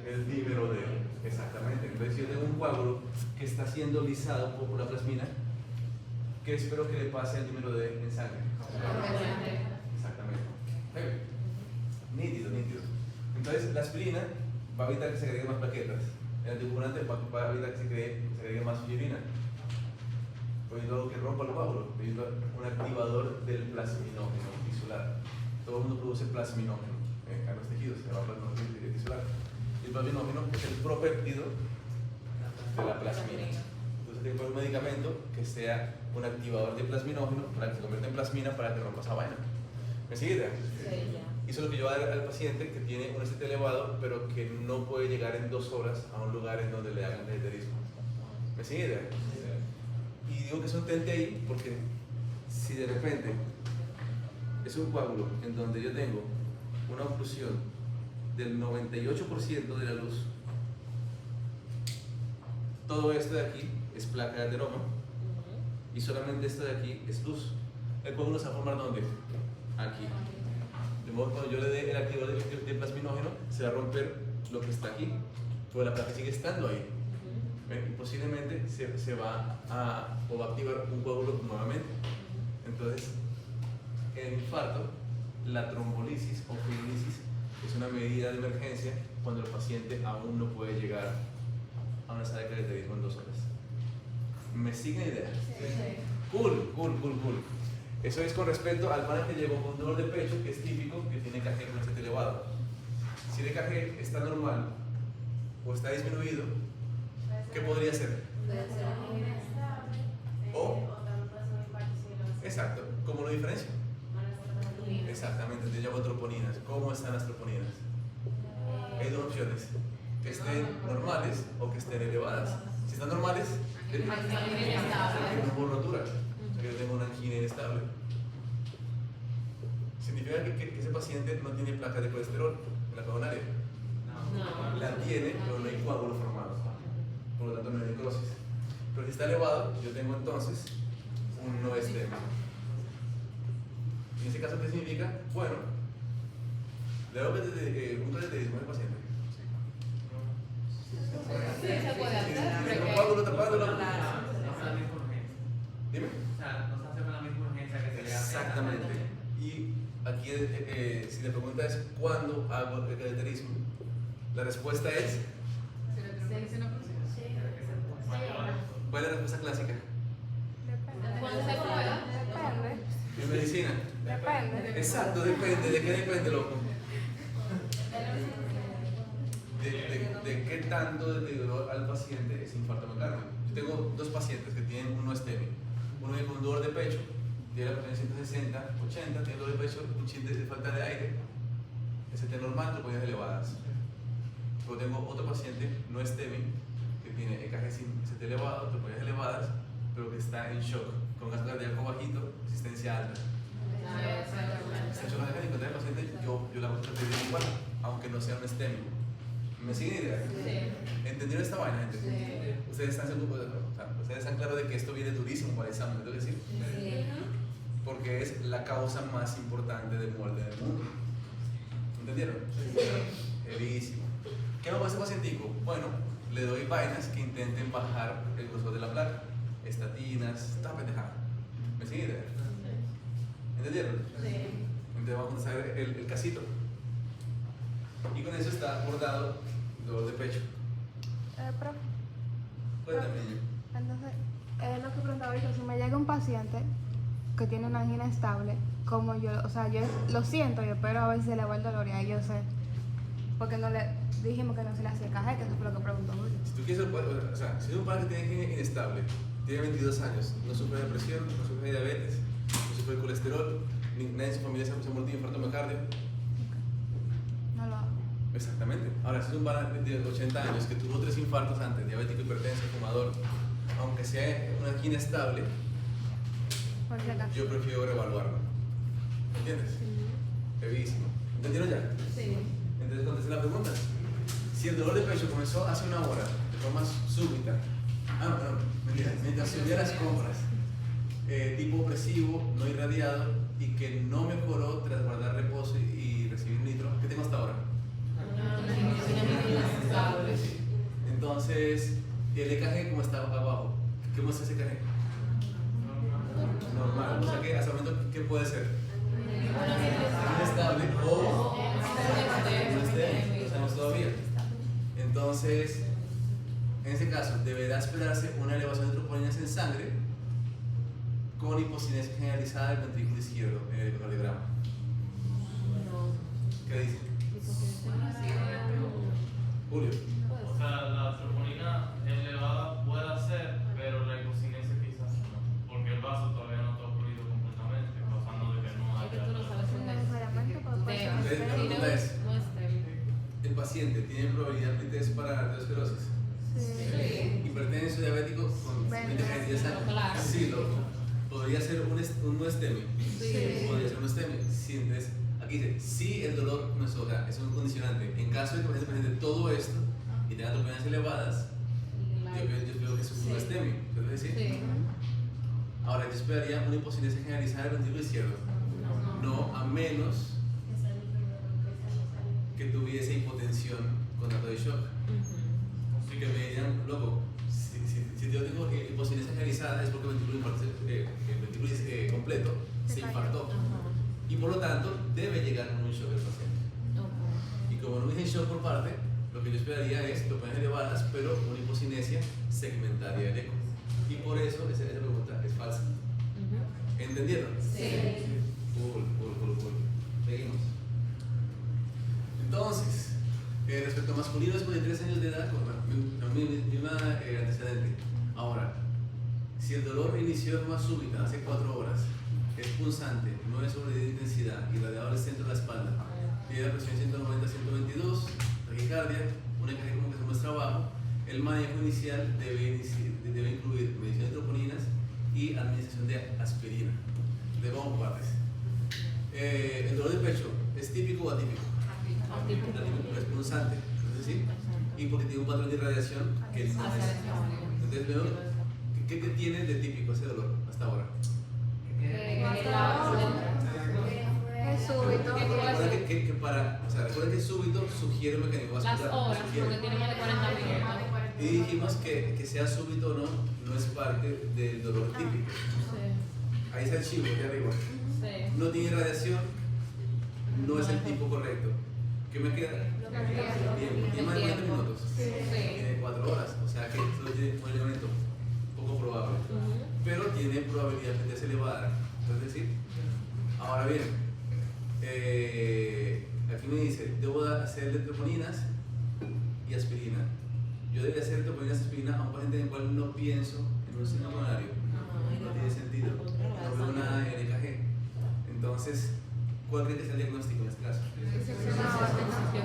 El dímero D. Exactamente. Entonces, yo tengo un coágulo que está siendo lisado por la plasmina, que espero que le pase el dímero D en sangre. Exactamente. Nítido, nítido. Entonces, la aspirina va a evitar que se agreguen más plaquetas. El anticoagulante va a evitar que se agregue más fibrina. Por ejemplo, algo que rompa el coágulo, un activador del plasminógeno tisular. Todo el mundo produce plasminógeno a los tejidos, se llama plasminógeno tisular. Y el plasminógeno es el propéptido de la plasmina. Entonces, tengo que poner un medicamento que sea un activador de plasminógeno para que se convierta en plasmina para que rompa esa vaina. ¿Me sigue idea? Sí, ya. Y eso es lo que yo voy a dar al paciente que tiene un ST elevado, pero que no puede llegar en 2 horas a un lugar en donde le hagan cateterismo. ¿Me sigue idea? Y digo que es un tente ahí porque si de repente es un coágulo en donde yo tengo una oclusión del 98% de la luz, todo esto de aquí es placa de ateroma y solamente esto de aquí es luz. El coágulo se va a formar ¿dónde? Aquí. De modo que cuando yo le dé el activador de plasminógeno, se va a romper lo que está aquí, pero la placa sigue estando ahí. Y posiblemente se va a activar un coágulo nuevamente. Entonces, en el infarto, la trombolisis o fibrilisis es una medida de emergencia cuando el paciente aún no puede llegar a una sala de cateterismo en 2 horas. ¿Me sigue la idea? Sí. Cool. Eso es con respecto al pana que llegó con dolor de pecho, que es típico, que tiene KG con ST elevado. Si el KG está normal o está disminuido, ¿qué podría ser? Exacto, ¿cómo lo diferencio? Exactamente, entonces yo hago troponinas. ¿Cómo están las troponinas? Hay 2 opciones, que estén normales o que estén elevadas. Si están normales, tengo una rotura, o sea que yo tengo una angina inestable. Significa que ese paciente no tiene placas de colesterol en la coronaria. No. La tiene, pero no hay coágulo formado. Por lo tanto, no hay necrosis. Pero si está elevado, yo tengo entonces un no estema. En ese caso, ¿qué significa? Bueno, le hago un cateterismo al paciente. Sí, se puede hacer. Un coágulo tapándolo. No es la misma urgencia. Dime. O sea, no se hace con la misma urgencia que se le hace. Exactamente. Y aquí, si la pregunta es ¿cuándo hago el cateterismo? La respuesta es Si la trombolisis no funciona. ¿cuál es la respuesta clásica? Cuando se pueda. Depende. En medicina. Depende. Exacto, depende. ¿De qué depende, loco? de qué tanto deterioró al paciente ese infarto miocardio. Yo tengo dos pacientes que tienen un STEMI. Uno viene con un dolor de pecho, tiene la presión 160, 80, tiene dolor de pecho, un chiste de falta de aire, ST normal, troponías elevadas. Luego tengo otro paciente, no STEMI, que tiene EKG ST elevado, troponías elevadas, pero que está en shock, con gasto cardíaco bajito, resistencia alta. Está en shock cardíaco, entonces el paciente yo la consulta igual, aunque no sea un STEMI. ¿Me siguen idea? Sí. ¿Entendieron esta vaina, gente? Sí. Ustedes están seguros, ustedes están claros de que esto viene durísimo para el examen, ¿no? Sí. Porque es la causa más importante de muerte en el mundo. ¿Entendieron? Sí. Herísimo. ¿Qué hago con este pacientico? Bueno, le doy vainas que intenten bajar el grosor de la placa. Estatinas, esta pendejada. ¿Me siguen idea? ¿Entendieron? Sí. Entonces vamos a ver el casito. Y con eso está abordado dolor de pecho. Profe. Cuéntame, niño. Entonces, lo que preguntaba ahorita, si me llega un paciente que tiene una angina estable, como yo, o sea, yo lo siento, yo espero a ver si se le va el dolor y ahí yo sé. Porque no le dijimos que no se le hacía EKG, que eso fue lo que preguntó Julio. Si tú quieres, o sea, si es un padre que tiene angina inestable, tiene 22 años, no sufre de depresión, no sufre de diabetes, no sufre de colesterol, nadie en su familia se ha muerto de infarto miocardio. No lo hago. Exactamente. Ahora, si es un padre de 80 años que tuvo 3 infartos antes, diabético, hipertenso, fumador, aunque sea una angina estable, yo prefiero reevaluarlo. ¿Entiendes? Heavísimo. ¿Entendieron ya? Sí. Entonces, contesté la pregunta. Si el dolor de pecho comenzó hace una hora, de forma súbita, mentira, mientras subía las compras, tipo opresivo, no irradiado y que no mejoró tras guardar reposo y recibir nitro, ¿qué tengo hasta ahora? Sí. Entonces, el EKG, ¿cómo está abajo? ¿Qué muestra ese EKG? Normal. O sea que hasta el momento, ¿qué puede ser? Inestable o no esté, no sabemos todavía. Entonces, en ese caso, deberá esperarse una elevación de troponinas en sangre con hipocinesia generalizada del ventrículo izquierdo en el ecocardiograma. ¿Qué dice? Julio. O sea, la troponina elevada puede ser, pero la hipocinesia quizás no, porque el vaso todavía no está ocurrido completamente, causando de que no haya. Es que tú no sabes No necesariamente, pero puede ser. Entonces, la pregunta es, no es débil. ¿el paciente tiene probabilidad de test para arteriosclerosis? Sí. ¿Hipertenso diabético con 20 años? Claro. Sí, loco. ¿Podría ser un no STEMI? Sí. Podría ser un STEMI. Sí, entonces, aquí dice, si el dolor comenzó, o sea, es un condicionante. En caso de que el paciente todo esto y tenga troponinas elevadas, yo creo que es un STEMI. ¿Puedes decir? Sí. Ahora, yo esperaría una hipocinesia generalizada del ventrículo izquierdo. No, a menos que tuviese hipotensión con dato de shock. Así que me dirían, loco, si yo tengo hipocinesia generalizada es porque el ventrículo completo se infartó. Y por lo tanto, debe llegar con un shock el paciente. Y como no dije shock por parte, lo que yo esperaría es troponinas elevadas, pero una hipocinesia segmentaria del eco. Y por eso esa pregunta es falsa. ¿Entendieron? Sí. Cool. Seguimos. Entonces, respecto a masculinos con 3 años de edad, con la misma antecedente. Ahora, si el dolor inició de forma súbita hace 4 horas, es punzante, no es sobre de intensidad, irradiador del centro de la espalda, tiene la presión 190-122, taquicardia, una EKG como que se muestra abajo, el manejo inicial debe incluir medición de troponinas y administración de aspirina. De vamos por partes. El dolor de pecho, ¿es típico o atípico? Atípico, es punzante, entonces sí, y porque tiene un patrón de irradiación que no es. Entonces veo, ¿qué tiene de típico ese dolor hasta ahora? Es súbito. Recuerden que súbito sugiere un mecanismo vascular. Las horas, porque tiene más de 40 minutos. Y dijimos que sea súbito o no es parte del dolor típico. Ahí está el chivo, de arriba. No tiene irradiación, no es el tipo correcto. ¿Qué me queda? Bien, tiene más de 40 minutos. Tiene 4 horas, o sea que solo tiene un elemento poco probable. Pero tiene probabilidad de ser elevada. Es decir, ahora bien, aquí me dice, debo hacerle troponinas y aspirina. Yo debería hacer troponina y aspirina a un paciente en el cual no pienso en un signo coronario. No tiene sentido. No veo nada en EKG. Entonces, ¿cuál cree que es el diagnóstico en este caso?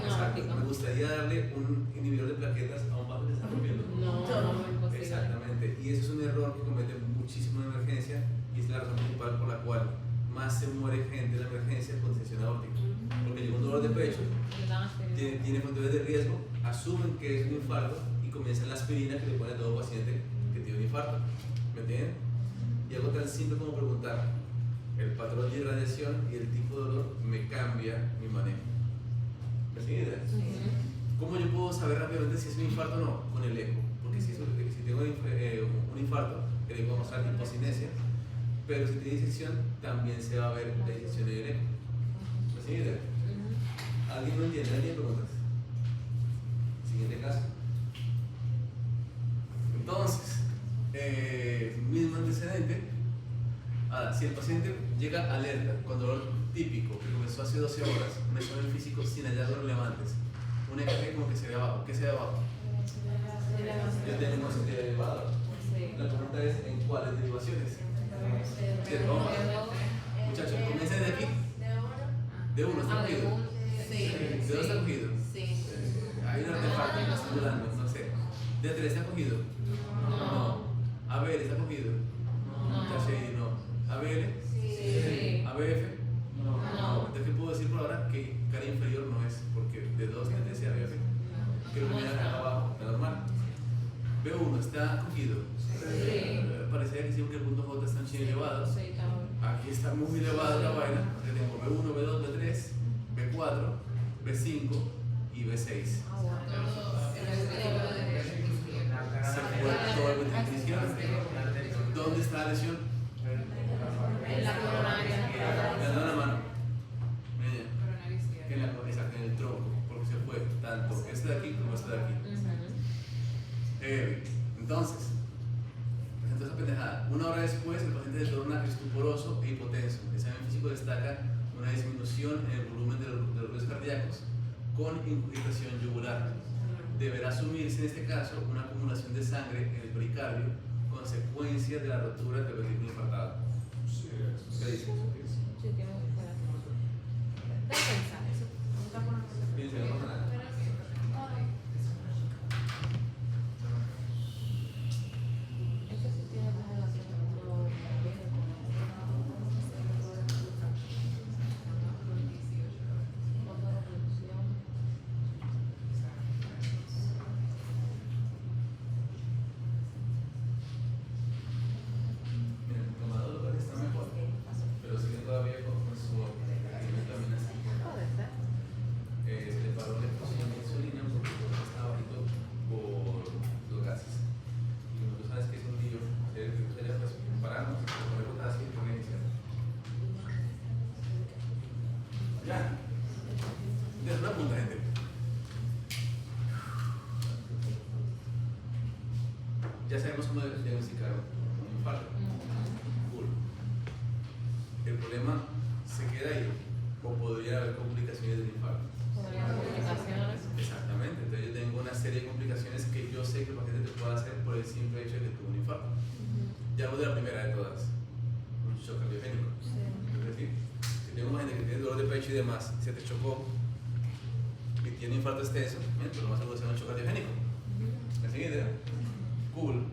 Exacto. Me gustaría darle un inhibidor de plaquetas a un paciente que está rompiendo. No, imposible. Exactamente. Y eso es un error que comete muchísimo en emergencia y es la razón principal por la cual más se muere gente en la emergencia con disección aórtica. Porque llega un dolor de pecho, tiene factores de riesgo, asumen que es un infarto y comienzan la aspirina que le pone a todo paciente que tiene un infarto. ¿Me entienden? Y algo tan simple como preguntar, el patrón de irradiación y el tipo de dolor me cambia mi manejo. ¿Me entienden? ¿Cómo yo puedo saber rápidamente si es un infarto o no? Con el eco. Porque si tengo un infarto, el eco va a mostrar hipocinesia, pero si tiene disección, también se va a ver la disección en el eco. ¿Me entienden? ¿Alguien no entiende? ¿Alguien preguntas? Siguiente caso. Entonces, mismo antecedente. Ahora, si el paciente llega alerta con dolor típico que comenzó hace 12 horas, un examen físico sin hallazgos relevantes, un EKG como que se ve abajo. ¿Qué se ve abajo? Yo tengo un sentido elevado. La pregunta es: ¿en cuáles derivaciones? Muchachos, comiencen de aquí. De uno está cogido. ¿De dos está cogido? Hay un artefacto que está dudando, no sé. ¿De tres está cogido? No. ¿ABL está cogido? No. ¿ABL? Sí. ¿ABF? No. Entonces, ¿qué puedo decir por ahora? Que cara inferior no es, porque de 2 tendencia a ABF. Creo que mira acá abajo, está normal. B1 está cogido. Parecería que sí, porque el punto J está en Chile elevado. Aquí está muy elevado la vaina. Aquí tengo B1, B2, B3, B4, B5 y B6. Se fue todo el ventrículo izquierdo. ¿Dónde está la lesión? En la coronaria. Me dan la mano. Exacto, en el tronco, porque se fue tanto este de aquí como este de aquí. Entonces, presentó esa pendejada. Una hora después, el paciente se torna estuporoso e hipotenso. El examen físico destaca una disminución en el volumen de los ruidos cardíacos con irritación yugular. Deberá asumirse en este caso una acumulación de sangre en el pericardio, consecuencia de la rotura del ventrículo infartado. ¿Qué dices? Sí, tiene que ser. Déjame pensar eso. Piensa, no pasa nada. Eso sí tiene relación con Mira, el tomador está mejor, pero sigue todavía con su vitamina C. Se le paró la exposición de insulina porque está bajito por los gases. Y como tú sabes que es un lío, pues paramos, poner potasio y reiniciar. Ya. Ya, una punta, gente. Ya sabemos cómo diagnosticar un infarto. Cool. El problema se queda ahí, o podría haber complicaciones del infarto. Exactamente, entonces yo tengo una serie de complicaciones que yo sé que el paciente te puede hacer por el simple hecho de que tuvo un infarto. Ya hablo de la primera de todas, un shock cardiogénico. Es decir, si tengo una gente que tiene dolor de pecho y demás, se te chocó y tiene un infarto extenso, pues lo más seguro será un shock cardiogénico. ¿Me sigue idea? Cool.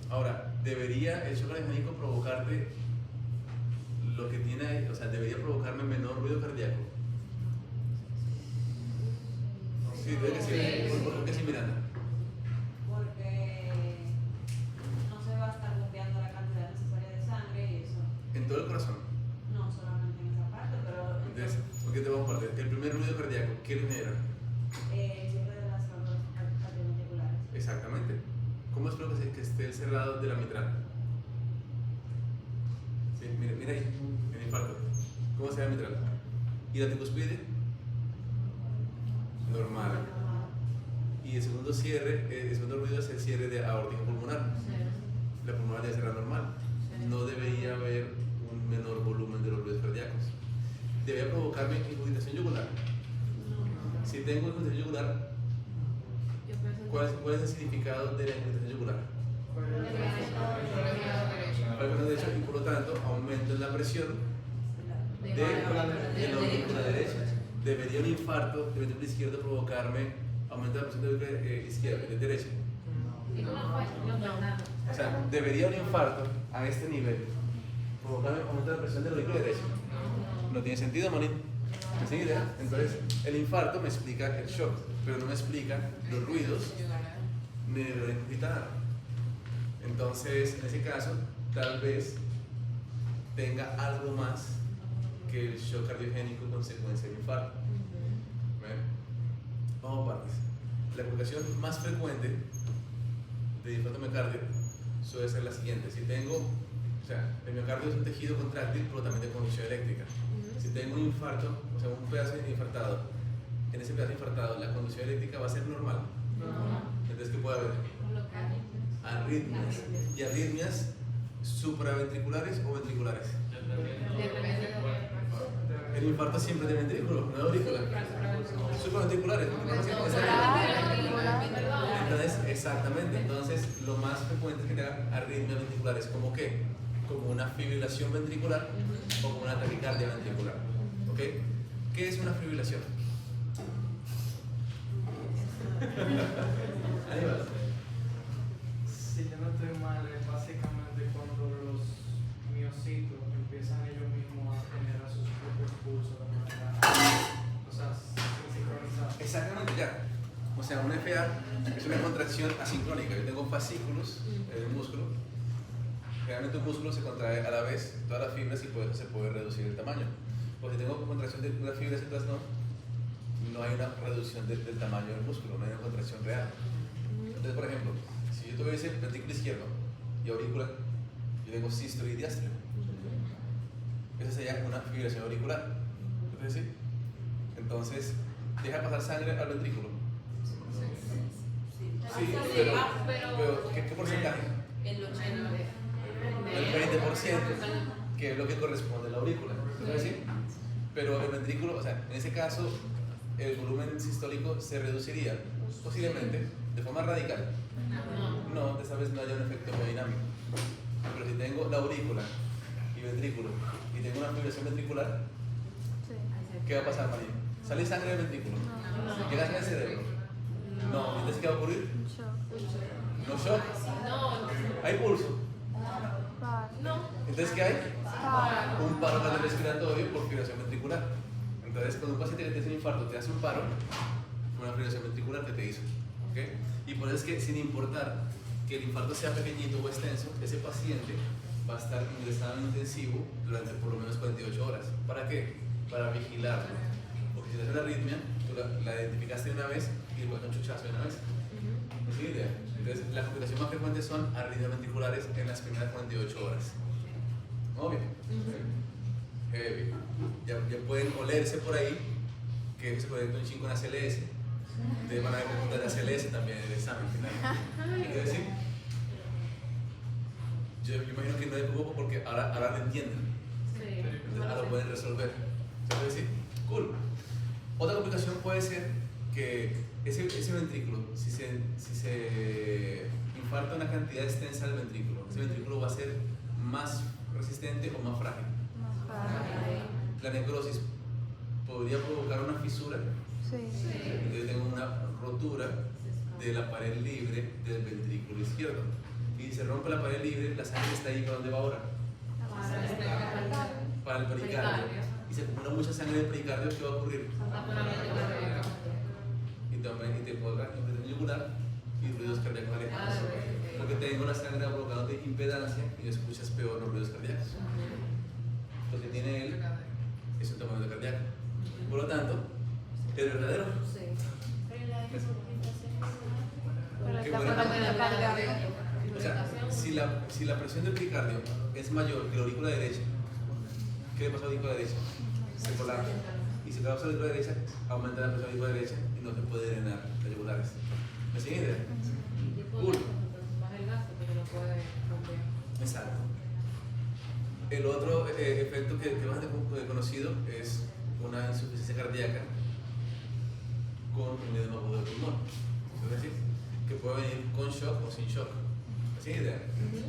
Ahora, ¿debería el shock cardiogénico provocarte lo que tiene ahí? O sea, ¿debería provocarme menor ruido cardíaco? Sí, debe que sí. ¿Por qué sí, Miranda? Porque no se va a estar bombeando la cantidad necesaria de sangre y eso. En todo el corazón. No solamente en esa parte, pero Entonces, ¿por qué te vamos a partir? El primer ruido cardíaco, ¿qué genera? cierre de las válvulas cardioventriculares. Exactamente. ¿Cómo espero que esté el cerrado de la mitral? Sí, mira ahí, en el infarto. ¿Cómo se ve la mitral? ¿Y la tricuspide? Normal. Y el segundo cierre, el segundo ruido es el cierre de aórtica pulmonar. La pulmonar debe cerrar normal. No debería haber un menor volumen de los ruidos cardíacos. Debería provocarme incogitación yugular. Si tengo incogitación yugular, Yo creo ¿Cuál es el significado de la inclinación yugular? Para el derecho, y por lo tanto aumenta la presión de la aurícula derecha. ¿Debería un infarto de ventrículo izquierdo provocarme aumento de la presión de la izquierda, de derecha? O sea, ¿debería un infarto a este nivel provocarme aumento de la presión de la aurícula derecha? No tiene sentido, Marín. ¿Me sigue idea? Entonces, el infarto me explica el shock, pero no me explica los ruidos ni el dolor incrementada. Entonces, en ese caso, tal vez tenga algo más que el shock cardiogénico consecuencia del infarto. ¿Ven? Vamos a partes. La complicación más frecuente de infarto miocardio suele ser la siguiente. Si tengo, o sea, el miocardio es un tejido contráctil, pero también de conducción eléctrica. Si tengo un infarto, o sea, un pedazo infartado, en ese pedazo infartado la conducción eléctrica va a ser normal. Entonces, ¿qué puede haber? Arritmias. ¿Y arritmias supraventriculares o ventriculares? El infarto siempre es de ventrículo, no de aurícula. Supraventriculares. Entonces, exactamente. Entonces, lo más frecuente es que tenga arritmias ventriculares. ¿Cómo qué? Como una fibrilación ventricular o como una taquicardia ventricular. ¿Ok? ¿Qué es una fibrilación? Aníbal. Si yo no estoy mal, es básicamente cuando los miocitos empiezan ellos mismos a generar sus propios pulsos de manera, o sea, sincronizada. Exactamente, ya. O sea, una FA es una contracción asincrónica. Yo tengo fascículos en el músculo. Generalmente un músculo se contrae a la vez, todas las fibras, y por eso se puede reducir el tamaño. Porque si tengo contracción de unas fibras y otras no hay una reducción del tamaño del músculo, no hay una contracción real. Entonces, por ejemplo, si yo tuviese ventrículo izquierdo y aurícula, yo tengo sístole y diástole. Esa sería una fibrilación auricular. ¿Entonces sí? Entonces, deja pasar sangre al ventrículo. Sí, pero ¿qué porcentaje? El 80%. El 20%, que es lo que corresponde a la aurícula. ¿Entonces sí? Pero el ventrículo, o sea, en ese caso, el volumen sistólico se reduciría posiblemente de forma radical. No, esta vez no haya un efecto hemodinámico. Pero si tengo la aurícula y ventrículo y tengo una fibrilación ventricular, ¿qué va a pasar, María? ¿Sale sangre del ventrículo? ¿Llega sangre al cerebro? No. ¿Entonces qué va a ocurrir? ¿No shock? ¿Hay pulso? Entonces, ¿qué hay? Un paro cardiorrespiratorio por fibrilación ventricular. Entonces, cuando un paciente que te hace un infarto te hace un paro, fue una fibrilación ventricular que te hizo. ¿Okay? Y por eso es que, sin importar que el infarto sea pequeñito o extenso, ese paciente va a estar ingresado en intensivo durante por lo menos 48 horas. ¿Para qué? Para vigilarlo. Porque si te hace una arritmia, tú la identificaste de una vez y después un chuchazo de una vez. ¿No tiene idea? Entonces, la complicación más frecuente son arritmias ventriculares en las primeras 48 horas. Obvio. Heavy. Ya pueden olerse por ahí que se conecta un chingo con ACLS. Ustedes van a ver preguntas de ACLS también en el examen final. Entonces, sí. Yo imagino que no les preocupo porque ahora lo entienden. Entonces, ahora lo pueden resolver. Entonces, sí. Cool. Otra complicación puede ser que ese ventrículo, si se infarta una cantidad extensa del ventrículo, ese ventrículo va a ser más resistente o más frágil. La necrosis podría provocar una fisura. Entonces tengo una rotura de la pared libre del ventrículo izquierdo. Y si se rompe la pared libre, la sangre está ahí. ¿Para dónde va ahora? Para el pericardio. Y se acumula mucha sangre del pericardio, ¿qué va a ocurrir? Y te puede dar infección yugular y ruidos cardíacos alejados. Porque tengo la sangre provocándote impedancia y escuchas peor los ruidos cardíacos. Lo que tiene él es un tamaño cardíaco. Por lo tanto, ¿es verdadero? Qué buena. O sea, si la presión del pericardio es mayor que la aurícula derecha, ¿qué le pasa a la aurícula derecha? Se colapsa. Y si colapsa la aurícula derecha, aumenta la presión de la aurícula derecha y no se puede drenar las yugulares. ¿Me siguen idea? Cool. Exacto. El otro efecto que es bastante conocido es una insuficiencia cardíaca con un edema agudo del pulmón. Es decir, que puede venir con shock o sin shock. ¿Así es idea?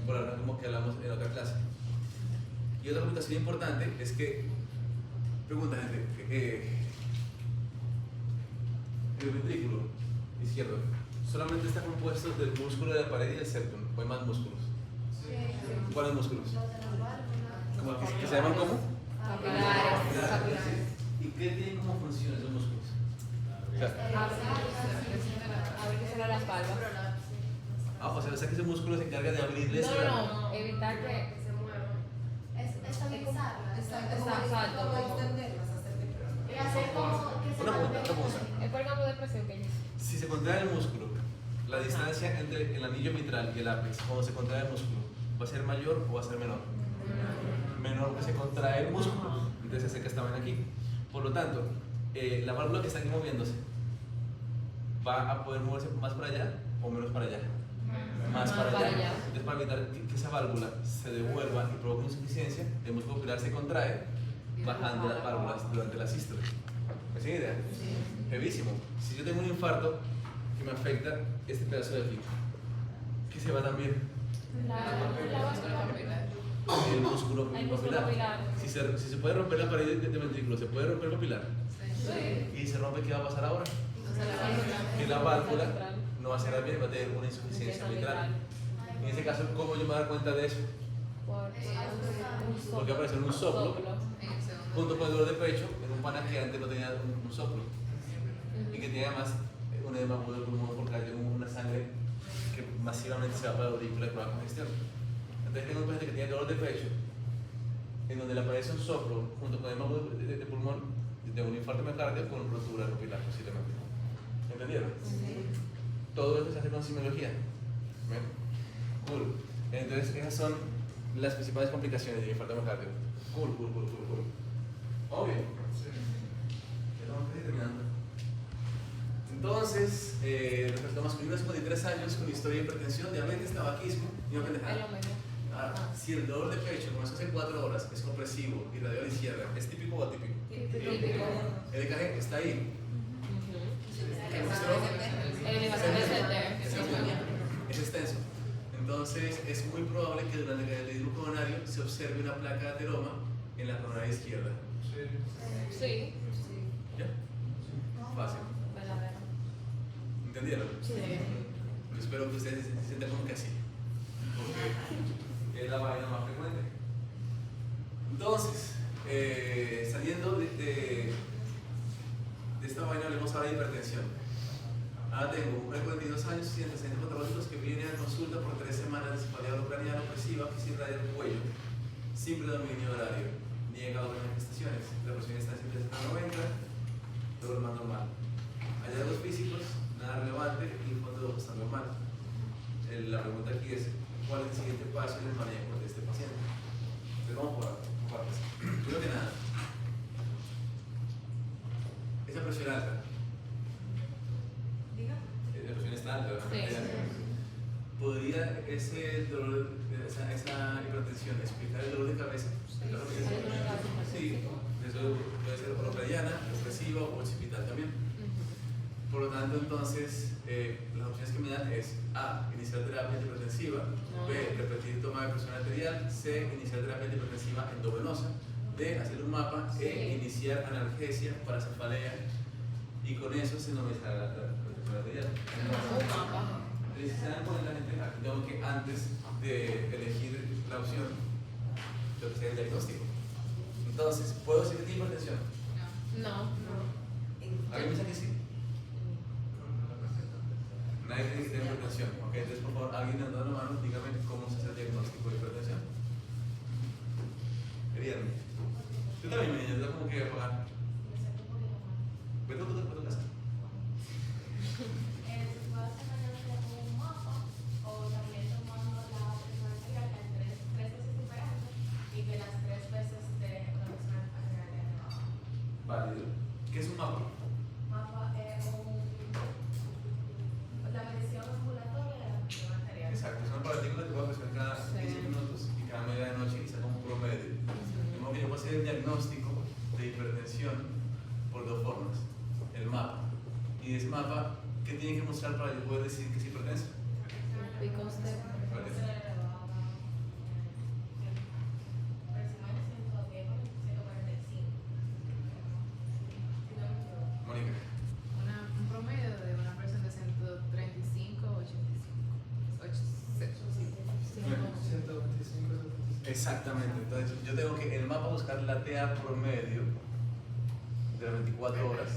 Por hablar como que hablamos en otra clase. Y otra complicación importante es que, pregunta gente, el ventrículo izquierdo solamente está compuesto del músculo de la pared y del septum, o hay más músculos. ¿Cuáles músculos? ¿Cómo que se llaman cómo? Capilares. ¿Y qué tienen como función esos músculos? O sea, Abrir que será las valvas. o sea que ese músculo se encarga de abrirle ese No, evitar que se mueva. Es estabilizarla. Exacto. Como extenderlas, hacer que Y hacer como que se Una mantenga pregunta. es por el campo de presión que dice. Si se contrae el músculo, la distancia entre el anillo mitral y el ápex, cuando se contrae el músculo, ¿va a ser mayor o va a ser menor? Menor que se contrae el músculo. Entonces se acerca esta vaina aquí. Por lo tanto, la válvula que está aquí moviéndose, ¿va a poder moverse más para allá o menos para allá? Más para allá. Entonces, para evitar que esa válvula se devuelva y provoque insuficiencia, el músculo ocular se contrae bajando las válvulas durante la sístole. ¿Es una idea? Heavísimo. Si yo tengo un infarto que me afecta este pedazo de aquí, ¿qué se va también? La báscula. El músculo El músculo papilar. papilar. Si se puede romper la pared de ventrículo, se puede romper el papilar. Sí. Y se rompe, ¿qué va a pasar ahora? Que la válvula no va a ser bien, va a tener una insuficiencia mitral. En ese caso, ¿cómo yo me voy a dar cuenta de eso? Porque aparece un soplo junto con el dolor de pecho en un pana que antes no tenía un soplo y que tiene además un edema agudo del pulmón porque hay una sangre que masivamente se va para la aurícula y provoca congestión. Entonces tengo un paciente que tiene dolor de pecho en donde le aparece un soplo junto con edema agudo de pulmón de un infarto miocardio con rotura capilar posiblemente. ¿Entendieron? Todo eso se hace con semiología. ¿Ven? Cool. Entonces esas son las principales complicaciones del infarto miocardio. Cool. Obvio. Estamos casi terminando. Entonces, respecto a masculino de 53 años con historia de hipertensión, diabetes, tabaquismo y una Es pendejada. lo mismo. Ahora, si el dolor de pecho comenzó hace 4 horas, es opresivo y radial izquierda, ¿es típico o atípico? Típico. El EKG está ahí. El elevación es Es extenso. Entonces, es muy probable que durante el edema coronario se observe una placa de ateroma en la coronaria izquierda. Sí. ¿Ya? Fácil. Verdadero. ¿Entendieron? Sí. Yo espero que ustedes se sientan como que así, porque es la vaina más frecuente. Entonces, saliendo de esta vaina, hablemos ahora de hipertensión. Ahora tengo un mujer de 42 años y antecedentes patológicos que viene a consulta por 3 semanas de cefalea ucraniana opresiva que sin radio del cuello, sin predominio horario, niega otras manifestaciones. La presión está en 190, todo lo más normal. Hallazgos físicos, nada relevante y el fondo de ojo está normal. La pregunta aquí es, ¿cuál es el siguiente paso en el manejo de este paciente? Entonces vamos por partes. Primero que nada, esa presión alta. La presión está alta, ¿verdad? Sí. ¿Podría ese dolor, esa hipertensión explicar el dolor de cabeza? Sí, eso puede ser orocraniana, opresiva o occipital también. Por lo tanto, entonces, las opciones que me dan es A, iniciar terapia antihipertensiva, B, repetir toma de presión arterial, C, iniciar terapia antihipertensiva endovenosa, D, hacer un mapa, E, iniciar analgesia para cefalea y con eso se normalizará la presión arterial. Un mapa. Si se dan cuenta, la gente, aquí tengo que antes de elegir la opción, lo que sea el diagnóstico. Entonces, ¿puedo decir que tiene hipertensión? No. ¿Alguien piensa que sí? Nadie tiene que tener hipertensión. Ok, entonces por favor, alguien levantando la mano, dígame cómo se hace el diagnóstico de hipertensión. Bien. Tú también me dices, como que apagar. Vete a tu casa. Válido. ¿Qué es un mapa? Exacto, es una partícula que puede presionar cada 15 minutos y cada media de noche y saca un promedio. De modo que yo puedo hacer el diagnóstico de hipertensión por 2 formas. El mapa. Y de ese mapa ¿Qué tiene que mostrar para yo poder decir que es hipertenso? Picos de... Vale. Mónica. Un promedio de una presión de 135, 125, 75. Exactamente, entonces yo tengo que en el mapa buscar la TA promedio de las 24 horas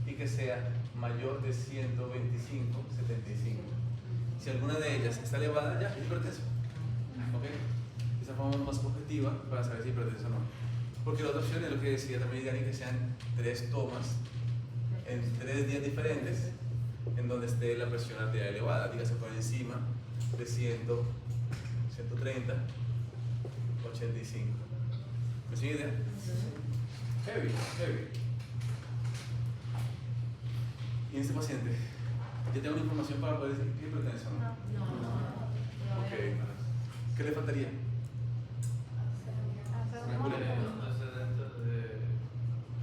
y que sea mayor de 125, 75. Si alguna de ellas está elevada, ya es hipertenso. ¿Ok? Esa forma más objetiva para saber si es hipertenso o no. Porque la otra opción es lo que decía también Dani, que sean 3 tomas en 3 días diferentes en donde esté la presión arterial elevada, dígase por encima de 100, 130, 85. ¿Me sigue idea? Heavy, heavy. Y en este paciente, ¿ya tengo la información para poder decir que es hipertenso? ¿No? No. Ok. ¿Qué le faltaría? Antecedentes de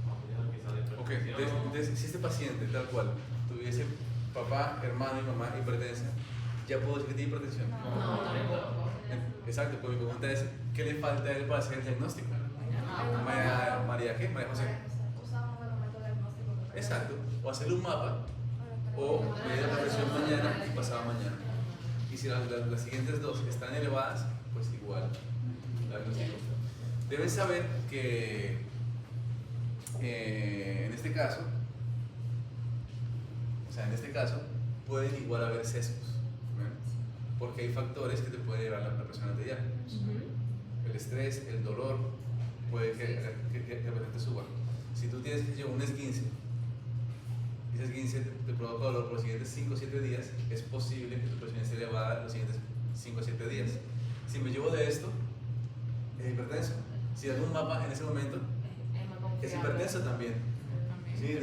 familiar, quizá de Ok, hipertensión. entonces si este paciente tal cual tuviese papá, hermano y mamá hipertensa, ¿ya puedo decir que tiene hipertensión? No, tampoco. Exacto, pues mi pregunta es, ¿qué le falta a él para hacer el diagnóstico? María, ¿qué? María José. Usamos el método diagnóstico. Exacto, o hacerle un mapa o medir la presión mañana y pasado mañana. Y si las siguientes dos están elevadas, pues igual. Diagnóstico. Deben saber que en este caso, pueden igual haber sesgos, ¿ven? Porque hay factores que te pueden elevar la presión arterial. El estrés, el dolor, puede que el paciente suba. Si tú tienes que llevar un esguince, y ese esguince te provoca dolor por los siguientes 5 o 7 días, es posible que tu presión esté elevada los siguientes 5 o 7 días. Si me llevo de esto, es hipertenso. Si hago un mapa en ese momento, es hipertenso también. ¿Sí?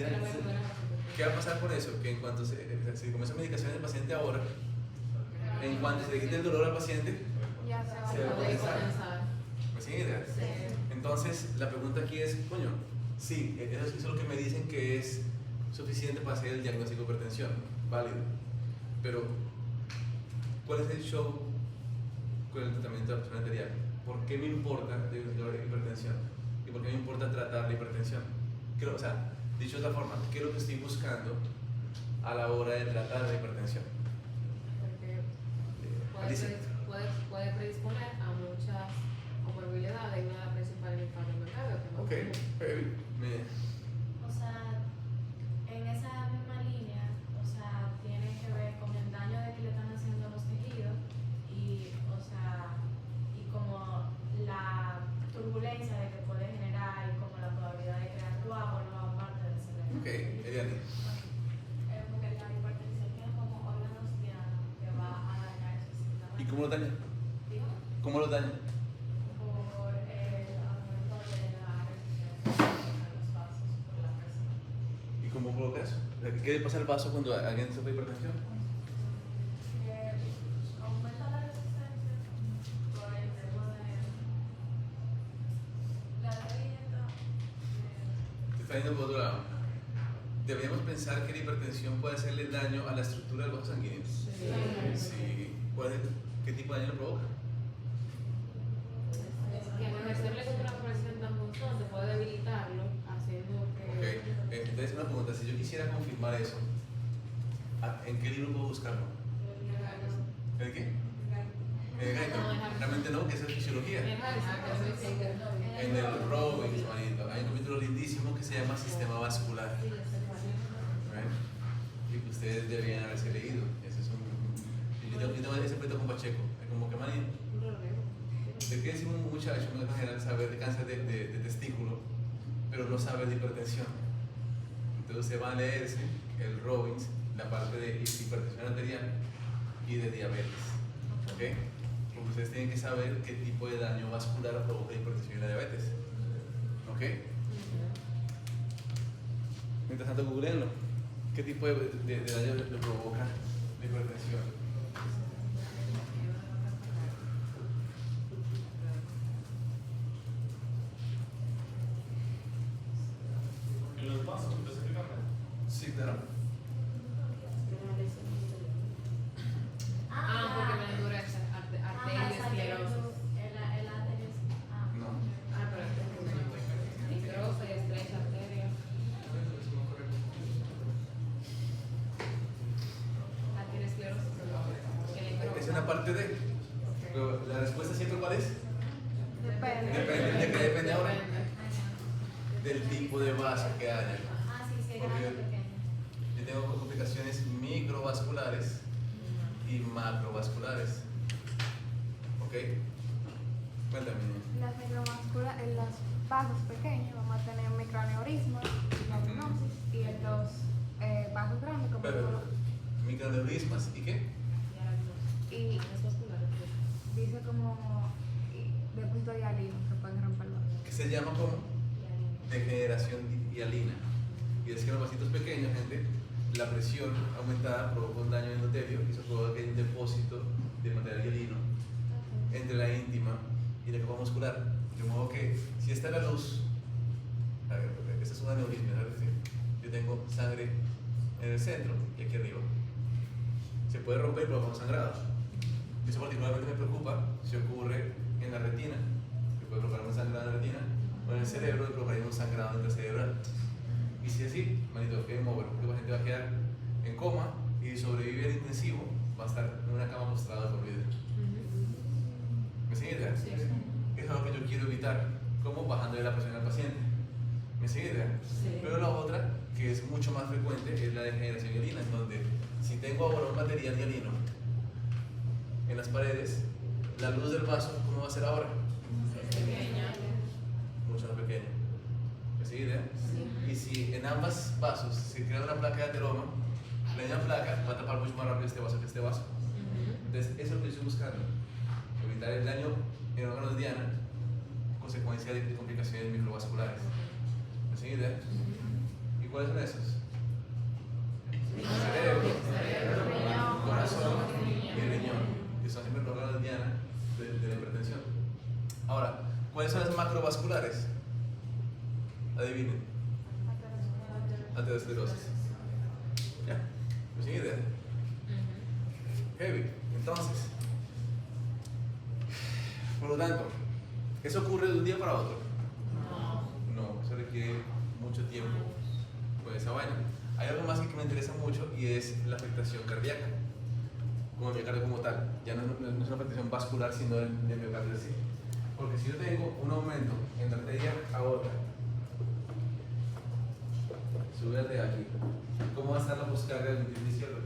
¿Qué va a pasar por eso? Que en cuanto se comienza medicación del paciente ahora, en cuanto se le quite el dolor al paciente, Ya se va se va a a potenzar. ¿Me siguen idea? Entonces, la pregunta aquí es, coño, sí, eso es lo que me dicen que es suficiente para hacer el diagnóstico de hipertensión, válido. Pero, ¿cuál es el show con el tratamiento de la presión arterial? ¿Por qué me importa diagnosticar la hipertensión? ¿Y por qué me importa tratar la hipertensión? O sea, dicho de otra forma, ¿qué es lo que estoy buscando a la hora de tratar la hipertensión? Porque Alicia. puede predisponer a muchas comorbilidades y una de las principales es el infarto del miocardio. Ok, O sea, en esa misma línea, o sea, tiene que ver con el daño de que le están haciendo a los tejidos y, o sea, y como la turbulencia de que puede generar y como la probabilidad de crear coágulos a parte del cerebro. Ok, Eliane. Porque la hipertensión tiene como órganos dianos que va a dañar esos sistemas. ¿Y cómo lo daña? Digo, ¿Cómo lo daña? por el aumento de la resistencia a los vasos por la presión. ¿Y cómo provoca eso? ¿Qué le pasa al vaso cuando alguien sufre hipertensión? Aumenta la resistencia por el tema de la dieta. Te está yendo por otro lado. Deberíamos pensar que la hipertensión puede hacerle daño a la estructura del vaso sanguíneo. Sí. ¿Qué tipo de daño lo provoca? Que al ejercerle contra una presión tan constante puede debilitarlo, haciendo Ok. que... Entonces, una pregunta: si yo quisiera confirmar eso, ¿en qué libro puedo buscarlo? ¿En qué? En el Guyton. Realmente no, que eso es fisiología. En el Robbins, manito, hay un capítulo lindísimo que se llama Sistema Vascular. ¿Ven? Y que ustedes deberían haberse leído. Ese es yo tengo ese pleito con Pacheco. Es como que, manito, ¿de qué decimos un muchacho en general saber de cáncer de testículo, pero no sabe de hipertensión? Entonces se va a leerse el Robbins, la parte de hipertensión arterial y de diabetes. ¿Ok? Porque ustedes tienen que saber qué tipo de daño vascular provoca la hipertensión y la diabetes. ¿Ok? Mientras tanto, googleenlo. ¿Qué tipo de daño le provoca la hipertensión? En los vasos específicamente. Sí, claro. parte de. Pero la respuesta siempre ¿cuál es? Depende. Depende. ¿De qué depende ahora? Del tipo de vaso que haya. Ah, sí, sí, Porque grande, pequeño. yo tengo complicaciones microvasculares y macrovasculares. ¿Ok? Cuéntame. Las microvasculares, en los vasos pequeños vamos a tener microaneurismas, microvenosis, y en los vasos grandes como Pero, microaneurismas ¿y qué? y Las vasculares. dice como depósito de hialino que pueden romper el vaso. Que se llama como degeneración hialina. Y es que en los vasitos pequeños, gente, la presión aumentada provoca un daño endotelio y eso provoca que hay un depósito de material hialino entre la íntima y la capa muscular. De modo que si está la luz, a ver, esta es un aneurisma, ¿sabes? Yo tengo sangre en el centro y aquí arriba. Se puede romper y provocar un sangrado. Eso particularmente me preocupa si ocurre en la retina, que puede provocar un sangrado en la retina, o en el cerebro, que provocaría un sangrado intracerebral. Y si es así, manito, game over, porque la gente va a quedar en coma y sobrevive al intensivo, va a estar en una cama postrada por vida. ¿Me sigue idea? Sí. Es algo que yo quiero evitar, como bajando la presión al paciente. ¿Me sigue idea? Sí. Pero la otra, que es mucho más frecuente, es la degeneración hialina, en donde si tengo ahora un material hialino en las paredes, la luz del vaso, ¿cómo va a ser ahora? Pequeña. Mucho más pequeña. ¿Me sigue idea? Sí. Y si en ambos vasos se crea una placa de ateroma, la misma placa va a tapar mucho más rápido este vaso que este vaso. Entonces, eso es lo que yo estoy buscando. Evitar el daño en órganos de diana, consecuencia de complicaciones microvasculares. ¿Me sigue idea? ¿Y cuáles son esos? Cerebro, corazón y riñón, que son siempre los órganos de diana de la hipertensión. Ahora, ¿cuáles son las macrovasculares? Adivinen. Aterosclerosis. ¿Ya? ¿Me sigue idea? Heavy. Entonces, por lo tanto, ¿eso ocurre de un día para otro? No, eso requiere mucho tiempo con esa vaina. Hay algo más que me interesa mucho y es la afectación cardíaca, como el miocardio como tal. Ya no es una afectación vascular, sino del miocardio en sí. Porque si yo tengo un aumento en la arteria aorta, sube de aquí, ¿cómo va a estar la poscarga del ventriculo izquierdo?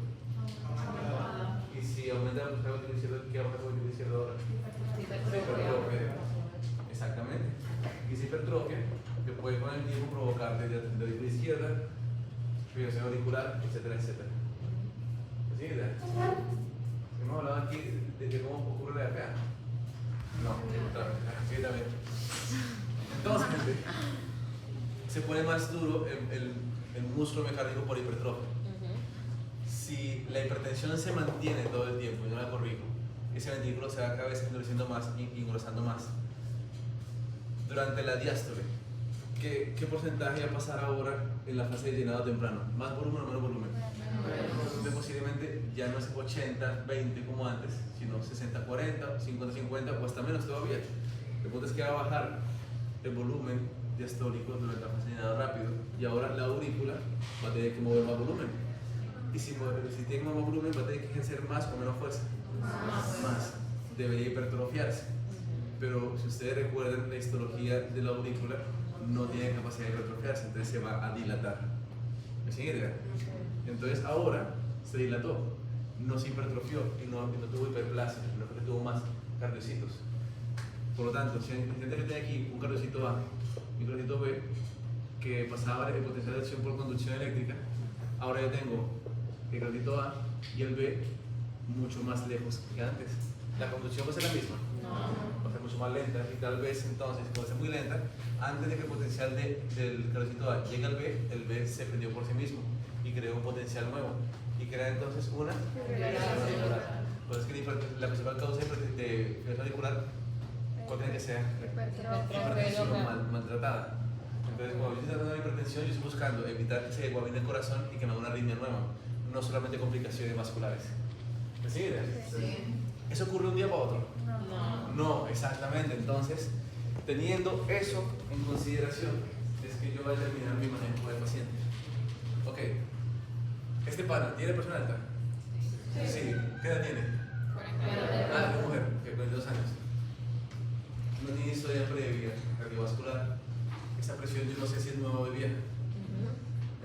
Y si aumenta la poscarga del ventriculo izquierdo, ¿qué va a pasar con el ventriculo izquierdo ahora? Hipertrofia. Exactamente. Y esa hipertrofia que puede con el tiempo provocar desde la ventricular izquierda, fibrilación auricular, etcétera, etcétera. ¿Sí? Hemos hablado aquí de cómo ocurre la diarrea. No, sí, también. Entonces, gente, se pone más duro el músculo mecánico por hipertrofia. Si la hipertensión se mantiene todo el tiempo y no la corrijo, ese ventrículo se va cada vez endureciendo más y engrosando más. Durante la diástole, ¿qué porcentaje va a pasar ahora en la fase de llenado temprano? ¿Más volumen o menos volumen? Entonces posiblemente ya no es 80-20 como antes, sino 60-40, 50-50 o hasta menos todavía. El punto es que va a bajar el volumen diastólico durante la fase de llenado rápido y ahora la aurícula va a tener que mover más volumen. Y si tiene más volumen va a tener que ejercer más o menos fuerza. Más. Debería hipertrofiarse. Pero si ustedes recuerdan la histología de la aurícula, no tiene capacidad de hipertrofiarse, entonces se va a dilatar. ¿Me siguen idea? Entonces ahora se dilató, no se hipertrofió y no tuvo hiperplasia, sino que tuvo más cardiocitos. Por lo tanto, si intenta que tenga aquí un cardiocito A y un cardiocito B que pasaba el potencial de acción por conducción eléctrica, ahora yo tengo el cardiocito A y el B mucho más lejos que antes. La conducción va a ser la misma, va a ser mucho más lenta y tal vez entonces, como va a ser muy lenta, antes de que el potencial del cardiocito A llegue al B, el B se prendió por sí mismo y creó un potencial nuevo y crea entonces una fibrilación auricular. Pues es que la principal causa de fibrilación auricular, ¿cuál tiene que ser? Hipertensión maltratada. Entonces, cuando yo estoy tratando de hipertensión, yo estoy buscando evitar que se guabine el corazón y que me haga una arritmia nueva, no solamente complicaciones vasculares. ¿Me sigue? Sí. ¿Eso ocurre un día para otro? No, exactamente. Entonces, teniendo eso en consideración, es que yo voy a terminar mi manejo del paciente. Ok. ¿Este pana tiene presión alta? Sí. ¿Qué edad tiene? 40.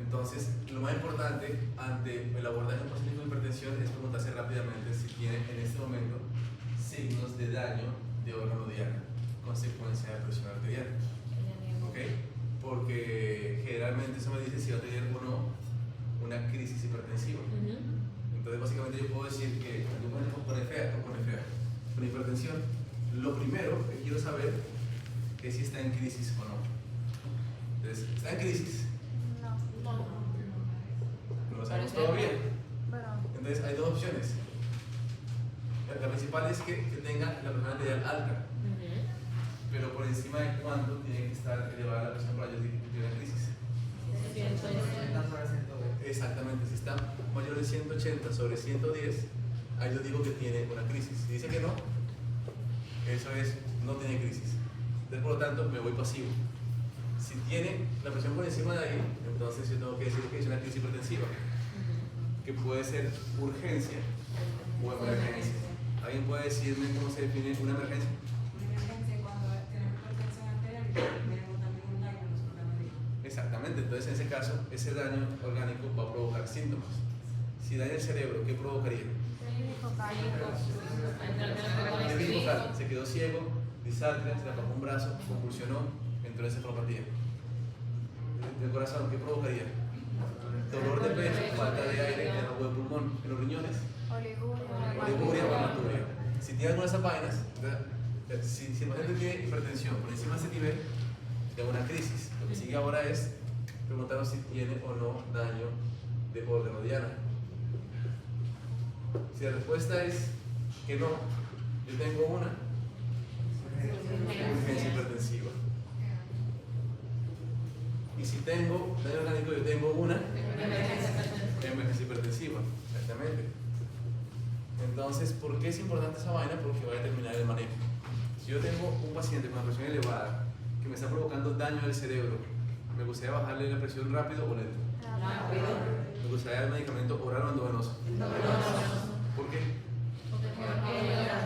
Entonces, lo más importante ante el abordaje de un paciente con hipertensión es preguntarse rápidamente si tiene en este momento signos de daño de órgano diana, consecuencia de presión arterial. ¿Ok? Porque generalmente eso me dice si va a tener o no una crisis hipertensiva. Entonces, básicamente yo puedo decir que con hipertensión, lo primero que quiero saber es si está en crisis o no. Entonces, ¿está en crisis? No. No lo sabemos todavía. Bueno, Entonces, hay dos opciones. La principal es que tenga la presión arterial alta, pero por encima de cuánto tiene que estar elevada la presión para yo decir que tiene una crisis. Exactamente, si está mayor de 180 sobre 110, ahí yo digo que tiene una crisis. Si dice que no, eso es, no tiene crisis. Entonces, por lo tanto, me voy pasivo. Si tiene la presión por encima de ahí, entonces yo tengo que decir que es una crisis hipertensiva, que puede ser urgencia o emergencia. ¿Alguien puede decirme cómo se define una emergencia? Una emergencia cuando tenemos hipertensión arterial y tenemos también un daño en los órganos. Exactamente, entonces en ese caso, ese daño orgánico va a provocar síntomas. Si daña el cerebro, ¿qué provocaría? Déficit focal, se quedó ciego, disartria, se le apagó un brazo, convulsionó, entró en encefalopatía. Del corazón, ¿qué provocaría? Dolor de pecho, falta de aire en el huevo de pulmón, en los riñones, oliguria o hematuria. Si tiene alguna de esas vainas, si el paciente tiene hipertensión por encima de ese nivel, tiene una crisis. Lo que sigue ahora es preguntarnos si tiene o no daño de órgano diana. Si la respuesta es que no, yo tengo una urgencia hipertensiva. Y si tengo daño orgánico, yo tengo una emergencia hipertensiva. Exactamente. Entonces, ¿por qué es importante esa vaina? Porque va a determinar el manejo. Si yo tengo un paciente con una presión elevada que me está provocando daño al cerebro, ¿me gustaría bajarle la presión rápido o lento? Me gustaría el medicamento oral o endovenoso. ¿Por qué?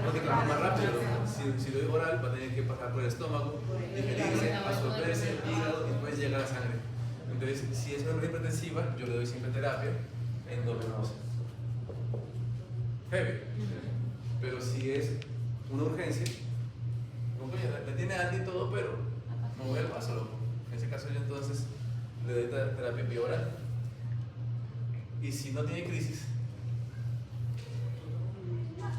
Porque trabaja más rápido. Si lo doy oral, va a tener que pasar por el estómago, digerirse, absorberse el hígado y después llega a la sangre. Entonces, si es una enfermedad hipertensiva, yo le doy siempre terapia endovenosa. Heavy. Pero si es una urgencia, la tiene alta y todo, pero no voy al paso, loco. En ese caso, yo entonces le doy terapia vía oral. Y si no tiene crisis,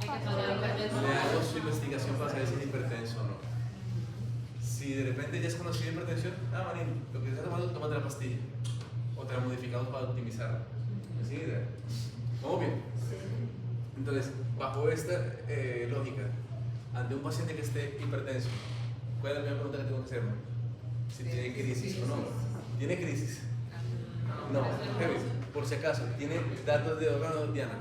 le hago su investigación para saber si es hipertenso o no. Si de repente ya es conocido hipertensión, manín, lo que estás tomando, tómate la pastilla. O te la modificamos para optimizarla. ¿Sí? ¿Vamos bien? Entonces, bajo esta lógica, ante un paciente que esté hipertenso, ¿cuál es la primera pregunta que tengo que hacerme? Si tiene crisis o no. ¿Tiene crisis? No. Por si acaso, ¿tiene datos de órgano diana?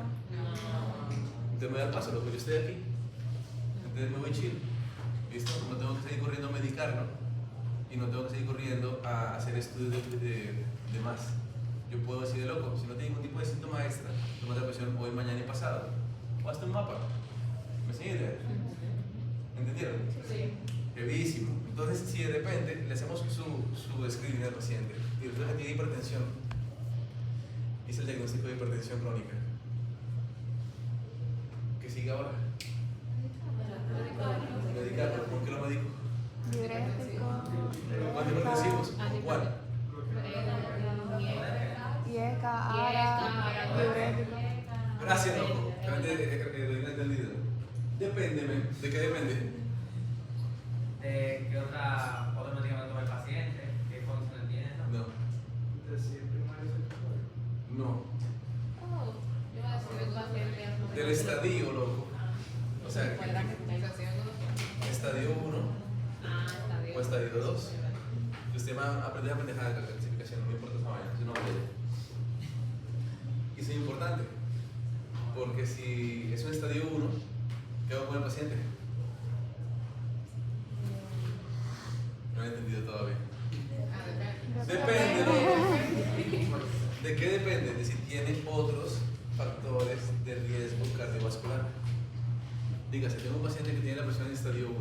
Entonces me da el paso, lo que yo estoy aquí. Entonces me voy chill. ¿Listo? No tengo que seguir corriendo a medicarlo y no tengo que seguir corriendo a hacer estudios de más. Yo puedo decir de loco, si no tiene ningún tipo de síntoma extra, toma la presión hoy, mañana y pasado. O hasta un mapa. ¿Me siguen? ¿Entendieron? Sí. Brevísimo. Entonces, si de repente le hacemos su screening al paciente y resulta que tiene hipertensión, es el diagnóstico de hipertensión crónica. ¿Qué sigue ahora? Medicarlo. ¿Con qué lo medico? diurético, ¿Con antihipertensivos? ¿Cuál? IECA, ARA, diurético. Gracias, loco. Realmente lo he entendido. Depéndeme. ¿De qué depende? ¿De qué otro medicamento toma el paciente? ¿Qué función tiene? No. No. Del estadio, loco. O sea, estadio 1 o estadio 2. Si usted va a aprender a pendejar la clasificación, no me importa esa vaina, es una batalla. Y eso es importante, porque si es un estadio 1, ¿qué va con el paciente? No he entendido todavía. Depende, ¿no? ¿De qué depende? De si tiene otros factores de riesgo cardiovascular. Dígase, tengo un paciente que tiene la presión en estadio 1,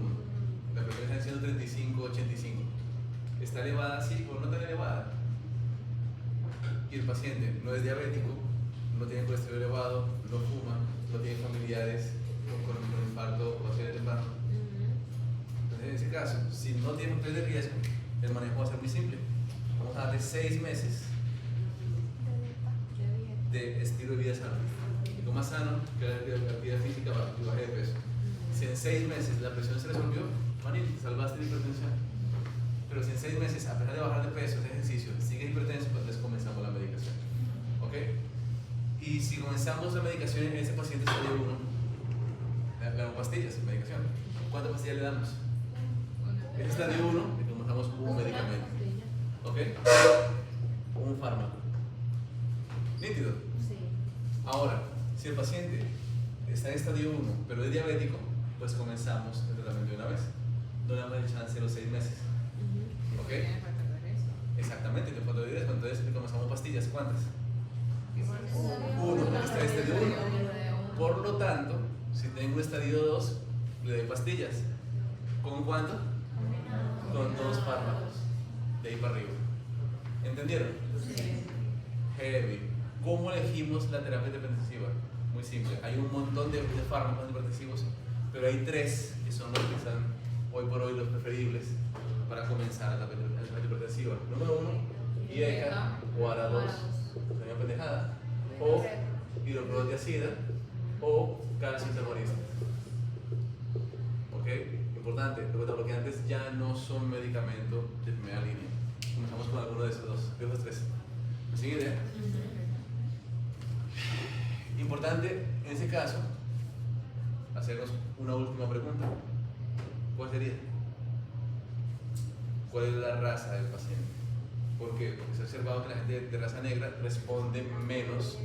la presión está siendo 35, 85. ¿Está elevada? Sí, o no tan elevada. y el paciente no es diabético, no tiene colesterol elevado, no fuma, no tiene familiares con infarto o accidente temprano. Entonces, en ese caso, si no tiene factores de riesgo, el manejo va a ser muy simple. Vamos a darle 6 meses de estilo de vida sano. Y lo más sano que la actividad física y baje de peso. Si en 6 meses la presión se resolvió, manito, salvaste la hipertensión. Pero si en 6 meses, a pesar de bajar de peso, de ejercicio, sigue hipertenso, pues entonces comenzamos la medicación. ¿Ok? Y si comenzamos la medicación en ese paciente estadio 1, le damos pastillas, medicación. ¿Cuántas pastillas le damos? En estadio 1, le comenzamos un medicamento. ¿Ok? Un fármaco. ¿Nítido? Sí. Ahora, si el paciente está en estadio 1, pero es diabético, pues comenzamos el tratamiento de una vez. No le damos el chance de los 6 meses. ¿Ok? Exactamente, que falta de riesgo. Entonces le comenzamos pastillas. ¿Cuántas? 1, porque está en estadio 1. Por lo tanto, si tengo un estadio 2, le doy pastillas. ¿Con cuánto? Con 2 fármacos. De ahí para arriba. ¿Entendieron? Sí. Heavy. ¿Cómo elegimos la terapia hipertensiva? Muy simple. Hay un montón de fármacos hipertensivos, pero hay 3 que son los que están hoy por hoy los preferibles para comenzar la terapia hipertensiva. Número 1, IECA o ARA2, sería pendejada, o hidroclorotiazida o calcio intermorista. ¿Ok? Importante, porque antes ya no son medicamentos de primera línea. Comenzamos con alguno de esos dos, de esos 3. ¿Me sigue idea? Importante en ese caso hacernos una última pregunta. ¿Cuál sería? ¿Cuál es la raza del paciente? ¿Por qué? Porque se ha observado que la gente de raza negra responde menos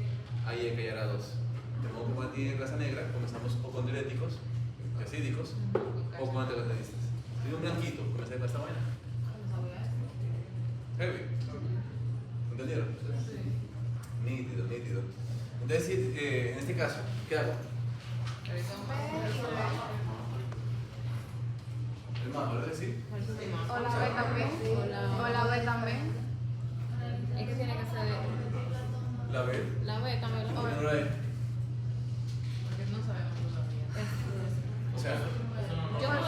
a IECA y ARA2. De modo que cuando tiene raza negra comenzamos o con diuréticos, acídicos, o con antagonistas. Si un blanquito, comienza con esta vaina. Heavy. ¿Entendieron? Nítido, nítido. Entonces, en este caso, ¿qué hago? El más, ¿verdad? Sí. O la B también. O la B también. Es que tiene que ser La B. la B también. ¿Por qué no la E? Porque no sabemos todavía. O sea, Yo no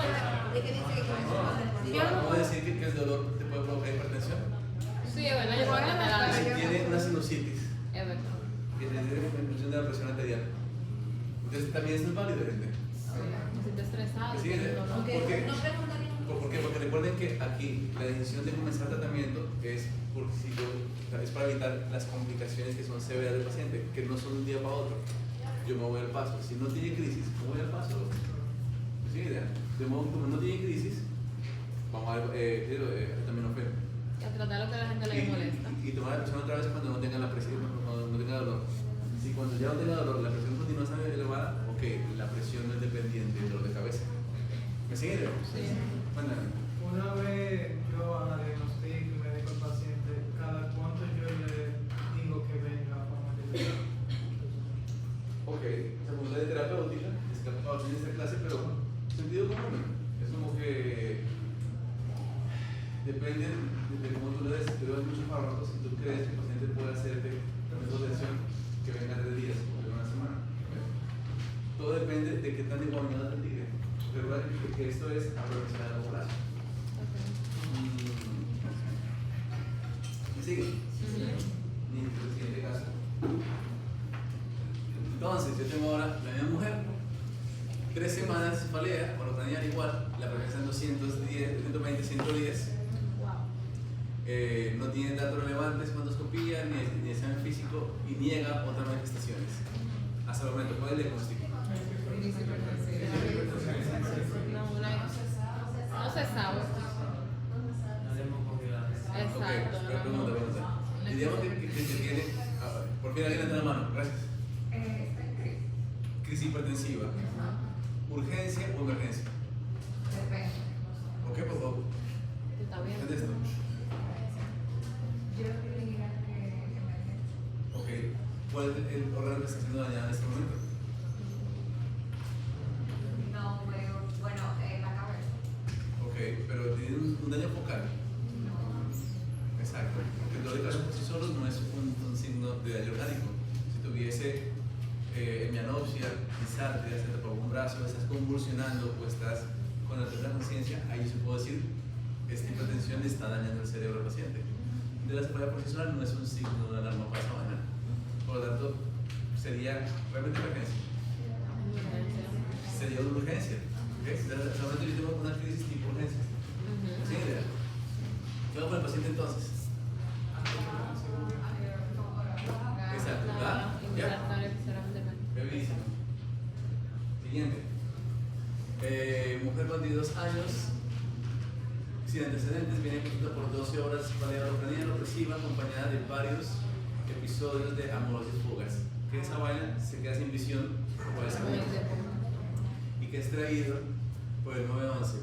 ¿De qué dice que comenzamos ¿puedo decir que el dolor te puede provocar hipertensión? Sí, es verdad, yo puedo entender la Si B. tiene una sinusitis, Es verdad. que tiene disminución de la presión arterial. Entonces, también eso es válido, gente. Me siento estresado. ¿Me siguen? tengo dolor. ¿Por qué? No preguntaría ¿Por qué? Porque recuerden que aquí la decisión de comenzar el tratamiento es, es para evitar las complicaciones que son severas del paciente, que no son de un día para otro. Yo me voy al paso. Si no tiene crisis, me voy al paso. ¿Sí? De modo que como no tiene crisis, vamos a ver acetaminofén. Y a tratar lo que a la gente le molesta. Y tomar la presión otra vez cuando no tenga la presión, cuando no tenga dolor. Si cuando ya no tenga dolor, la presión continúa estando elevada, ok, la presión no es dependiente del dolor de cabeza. ¿Me siguen? Sí. Cuéntame. Una vez yo a la diagnostico y me digo al paciente, cada cuánto yo le digo que venga para que Ok, segunda de terapéutica, escapamos en esta clase, pero sentido común. Es como que depende de cómo tú le des. Si tú le das muchos fármacos, si tú crees que el paciente puede hacerte la mejor sesión, que venga 3 días o que venga una semana. Todo depende de qué tan engañado te tigre. Recuerda que esto es a progresión a largo plazo. ¿Me sigue? Ni en el siguiente caso. Entonces, yo tengo ahora la misma mujer, 3 semanas de cefalea, por lo tanto igual, la presión 210, 120, 110. No tiene datos relevantes con endoscopía ni examen físico y niega otras manifestaciones. Hasta el momento, ¿cuál es el diagnóstico? No se sabe. No le hemos cogido la receta. Exacto. Ok, pero pregunta. Diríamos que tiene, por fin alguien le da la mano, gracias. Crisis hipertensiva. ¿Urgencia o emergencia? ¿Ok, por favor? Está bien. ¿Entiendes esto? Yo diría que emergencia. Ok. ¿Cuál es el órgano que está siendo dañado en este momento? No veo, bueno, la cabeza. Ok, pero tiene un daño focal. Exacto. Porque el dolor de cabeza por sí solo no es un de daño orgánico. Si tuviese hemianopsia, disartria, se te apagó un brazo, estás convulsionando o estás con la conciencia, ahí yo se puedo decir, esta hipertensión le está dañando el cerebro al paciente. De la cefalea posicional no es un signo de alarma para esa vaina. Por lo tanto, sería realmente emergencia. Sería una urgencia. ¿Okay? Solamente yo tengo una crisis tipo urgencia. ¿Sí idea? ¿Qué hago con el paciente entonces? Exacto, ¿verdad? ¿Ya? Brevísimo. Siguiente. Mujer con 22 años, sin antecedentes, viene consulta por 12 horas cefalea craniana opresiva acompañada de varios episodios de amorosis fugas. Que esa vaina se queda sin visión por ese momento. Y que es traído por el 911.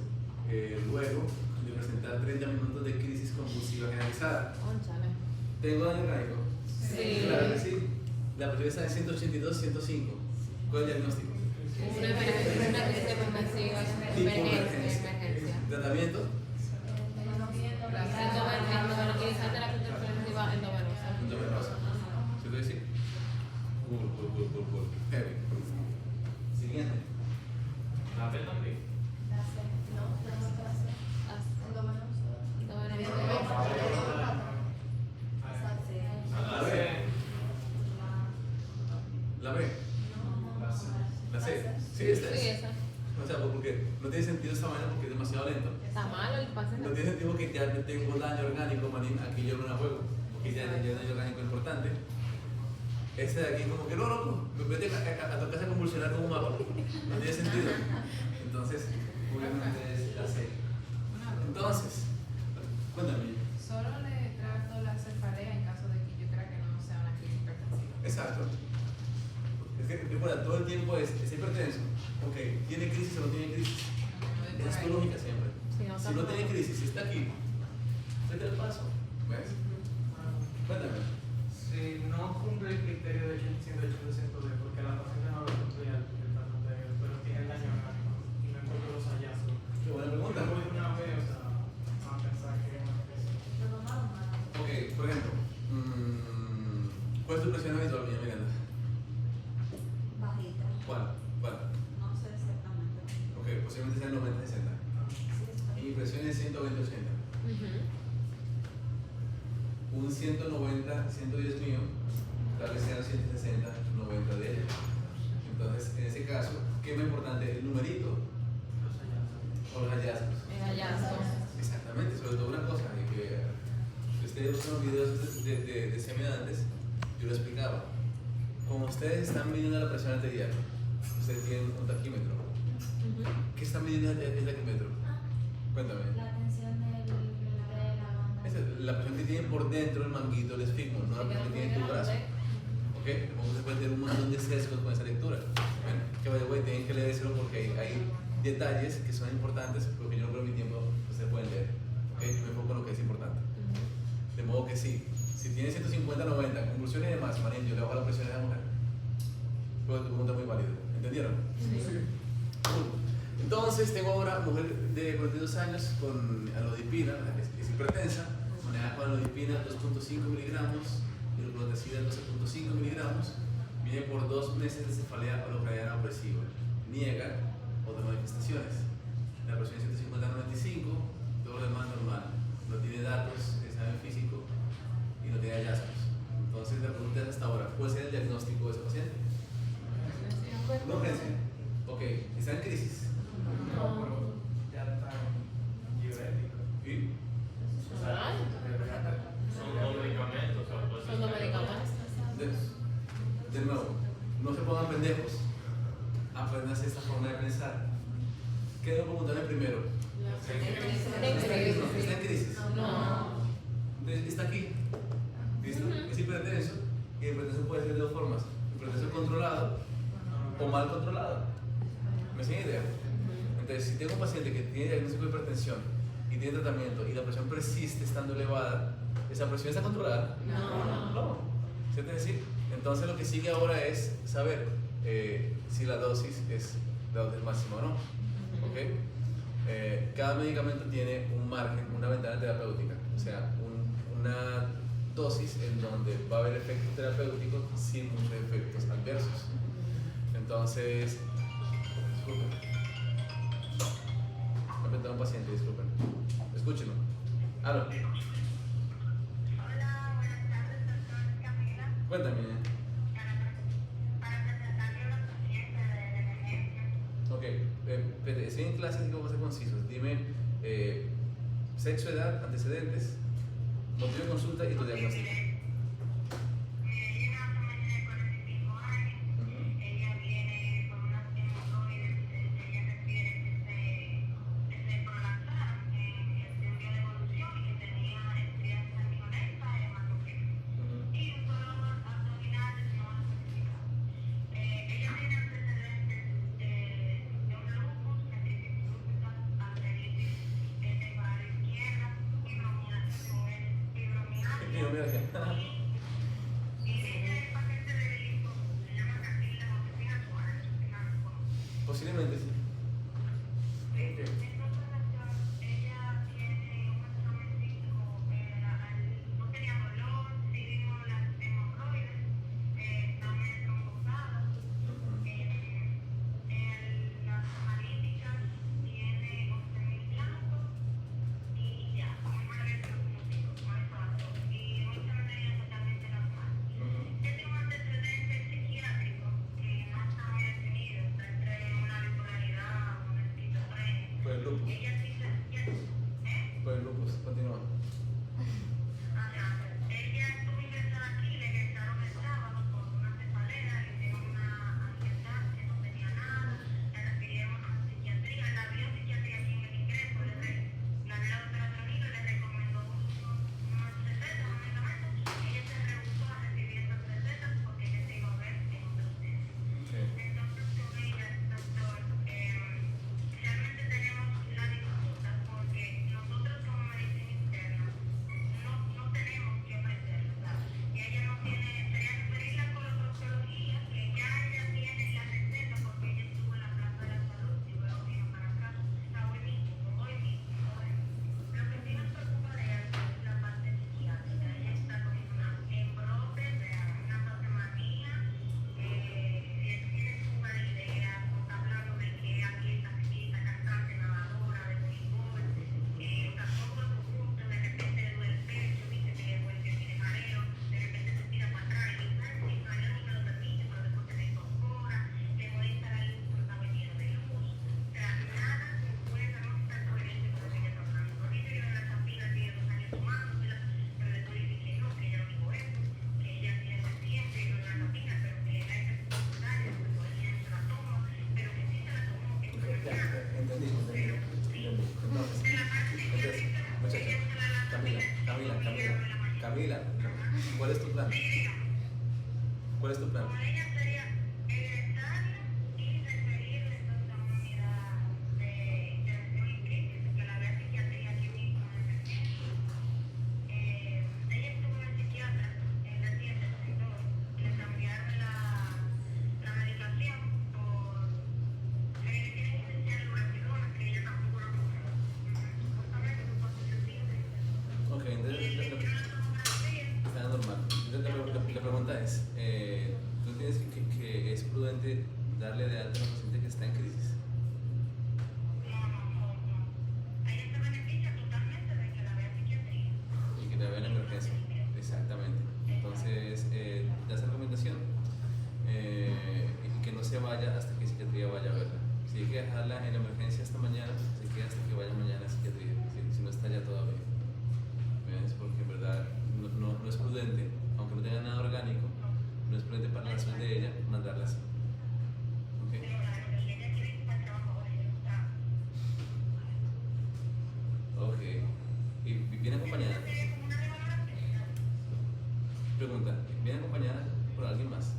Luego de presentar 30 minutos de crisis convulsiva generalizada. ¿Tengo daño orgánico? Sí. Claro que sí. La presión está en 182, 105. ¿Cuál es el diagnóstico? Una crisis emergencia. Emergencia. ¿Tratamiento? Endovenosa la preferencia endovenosa. Endovenosa. ¿Sí te decía? Cool. Heavy. Siguiente. La B también. La C. ¿La B? ¿La C? Sí, esta es. Sí, esa. O sea, porque no tiene sentido esta manera porque es demasiado lento. Está malo el paciente. No tiene sentido porque ya yo tengo daño orgánico, manín, aquí yo no la juego. Porque ya hay daño orgánico importante. Este de aquí como que no, loco, me mete a tocarse a convulsionar como un mapa. No tiene sentido. Entonces, obviamente es la C. Entonces, cuéntame. Solo le trato la cefalea en caso de que yo crea que no sea una crisis hipertensiva. Exacto. Es que recuerda, todo el tiempo es hipertenso. Ok, ¿tiene crisis o no tiene crisis? Es tu lógica siempre. Si no tiene crisis, si está aquí, vete al paso. ¿Ves? Cuéntame. Si no cumple el criterio de 180 de porque la paciente no lo cumple el tratamiento, pero tiene el daño orgánico y no encuentro los hallazgos. Qué buena pregunta. Voy de una vez a pensar que es una crisis. Ok, por ejemplo, ¿cuál es tu presión habitual, doña Miranda? Bajita. ¿Cuál? No sé exactamente. Ok, posiblemente sea el 90-60. Y mi presión es 120-80. Un 190, 110 mío, tal vez sean 160, 90 de ella. Entonces, en ese caso, ¿qué es más importante? ¿El numerito o los hallazgos? El hallazgo. Exactamente, sobre todo una cosa, que ustedes buscan los videos de semiantes, yo lo explicaba. Como ustedes están midiendo la presión arterial, ustedes tienen un taquímetro. ¿Qué están midiendo el taquímetro? Cuéntame. La tensión de la banda. Esa es la presión que tienen por dentro del manguito, el esfigmo, no la presión que tiene en tu brazo. ¿Ok? Vamos a poder tener un montón de sesgos con esa lectura. ¿Ven? Que by the way, tienen que leérselo porque hay detalles que son importantes, porque yo no creo que mi tiempo ustedes pueden leer. ¿Ok? Yo me enfoco en lo que es importante. De modo que sí, si tiene 150-90, convulsiones y demás, Marín, yo le bajo la presión a esa mujer. Pues tu pregunta es muy válida. ¿Entendieron? Sí. Entonces, tengo ahora mujer de 42 años con alodipina, es hipertensa, manejada con alodipina 2.5 miligramos, hidroclorotazida 12.5 miligramos, viene por 2 meses de cefalea holocraniana opresiva, niega otras manifestaciones. La presión es 150-95, todo lo demás normal, no tiene datos de examen físico y no tiene hallazgos. Entonces, la pregunta es hasta ahora, ¿cuál será el diagnóstico de ese paciente? Una urgencia. Ok, ¿está en crisis? No, pero ya está diurético. ¿Y? Son dos medicamentos. Son dos medicamentos. De nuevo, no se pongan pendejos. Aprendanse esta forma de pensar. ¿Qué debo preguntarle primero? ¿Está en crisis? No. Está aquí. ¿Listo? Es hipertenso. Y el hipertenso puede ser de dos formas: hipertenso controlado o mal controlado. ¿Me hacen idea? Entonces, si tengo un paciente que tiene diagnóstico de hipertensión y tiene tratamiento y la presión persiste estando elevada, ¿esa presión está controlada? No. ¿Sí te decir? Entonces, lo que sigue ahora es saber si la dosis es la dosis máxima o no. ¿Ok? Cada medicamento tiene un margen, una ventana terapéutica, o sea, una dosis en donde va a haber efectos terapéuticos sin muchos efectos adversos. Entonces, disculpen. Me ha presentado un paciente, disculpen. Escúchenlo. Aló. Hola, buenas tardes, doctor Camila. Cuéntame. Para presentarle a los pacientes de emergencia. Ok, estoy en clase, así que vamos a ser concisos. Dime sexo, edad, antecedentes, motivo de consulta y tu diagnóstico. Ella más o menos de 45 años. Ella viene con unas hemorroides. Ella refiere que se prolapsaron en vía de evolución y que tenía estrías sanguinolentas y hematocefalus. Y un dolor abdominal no especificado. Ella tiene antecedentes de un lupus, nefritis lúpica, arteritis, para la izquierda, fibromialgia. Y ella es paciente de hipo, se llama Camila Josefina Suárez. Posiblemente sí. Entonces, doctor, ella tiene un examen físico, no tenía dolor, sí vimos las hemorroides, exámenes trombosadas, las analíticas tiene obtenir blanco y ya, muy mal locomotivo, mal paso, y un examen totalmente normal. Tiene un antecedente psiquiátrico que no está muy definido, está entre una bipolaridad o una esquizofrenia. Por el lupus. Ella sí se... Por el lupus, continúa. Ella estuvo ingresada aquí, le ingresaron el sábado por una cefalea, le hicieron una ansiedad que no tenía nada, la refirieron a psiquiatría, la vio psiquiatría aquí en el ingreso, la vio la doctora Trujillo y le recomendó unas recetas, unos medicamentos, y ella se rehusó a recibir esas recetas porque ella se iba a ver en otros días. Entonces con ella, doctor, realmente tenemos la disputa porque nosotros como medicina interna no tenemos que ofrecerle, ¿sabes? Y ella no tiene, sería referirla con la proctología, que ya ella tiene la receta porque ella estuvo en la Plaza de la Salud y luego vino para acá, hoy mismo. Lo que sí nos preocupa de ella es la parte psiquiátrica. Ella está con una embrote, una patemanía, tiene fuga de ideas, está hablando de que atleta, cantante, nadadora, de voleibol, tampoco es justo, de repente le duele el pecho, dice que tiene mareo, de repente se tira para atrás y dice, el mareo no me lo permite, pero después se le incorpora, le molesta la luz, pero está vendiendo de luz. O sea, nada se encuentra, no está coherente con lo que ella está hablando. Porque ella vive en la Chapina, tiene 2 años tomándosela, pero le estoy diciendo que no, que ella no dijo eso, que ella tiene reciente, y no en la Chapina, pero que hay secundarias, que por ella se la toma, pero que sí se la tomó, que no es nada. Entendí. Camila, ¿cuál es tu plan? ¿Cuál es tu plan? Con ella sería egresarla y referirle entonces a una unidad de intervención y crisis, que la vea psiquiatría aquí mismo en emergencia. Ella estuvo en el psiquiatra en reciente, le cambiaron la medicación por le tienen que iniciar el uroxidona, que ella tampoco lo tomó. Justamente por su sentido. Ok, entonces está normal. Entonces, la pregunta es, ¿tú entiendes que es prudente darle de alta a una paciente que está en crisis? No. Ella se beneficia totalmente de que la vea psiquiatría. Y que la vean en emergencia. Exactamente. Entonces, da esa recomendación y que no se vaya hasta que psiquiatría vaya a verla. Si hay que dejarla en la emergencia esta mañana, se queda hasta que vaya mañana a psiquiatría, si no está ya todavía. ¿Ves? Porque en verdad no es prudente, aunque no tenga nada orgánico, no es prudente para la salud de ella mandarla así. ¿Ok? Ok. ¿Y viene acompañada? Pregunta, ¿viene acompañada por alguien más?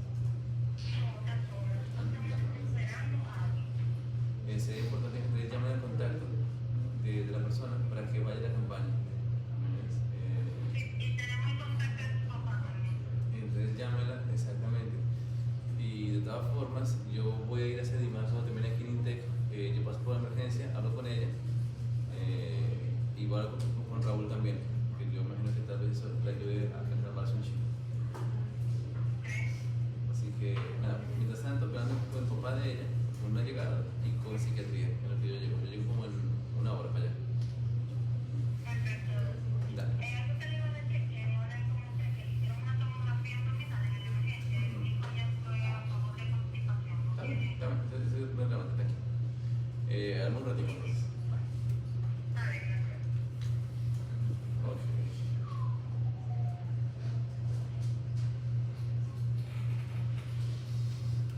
Sería importante que ustedes llamen al contacto de la persona para que vaya y la acompañe. Entonces llámela, exactamente. Y de todas formas, yo voy a ir a Sedimar cuando termine aquí en Intec. Yo paso por la emergencia, hablo con ella y voy a hablar con Raúl también, que yo imagino que tal vez eso le ayude a calmar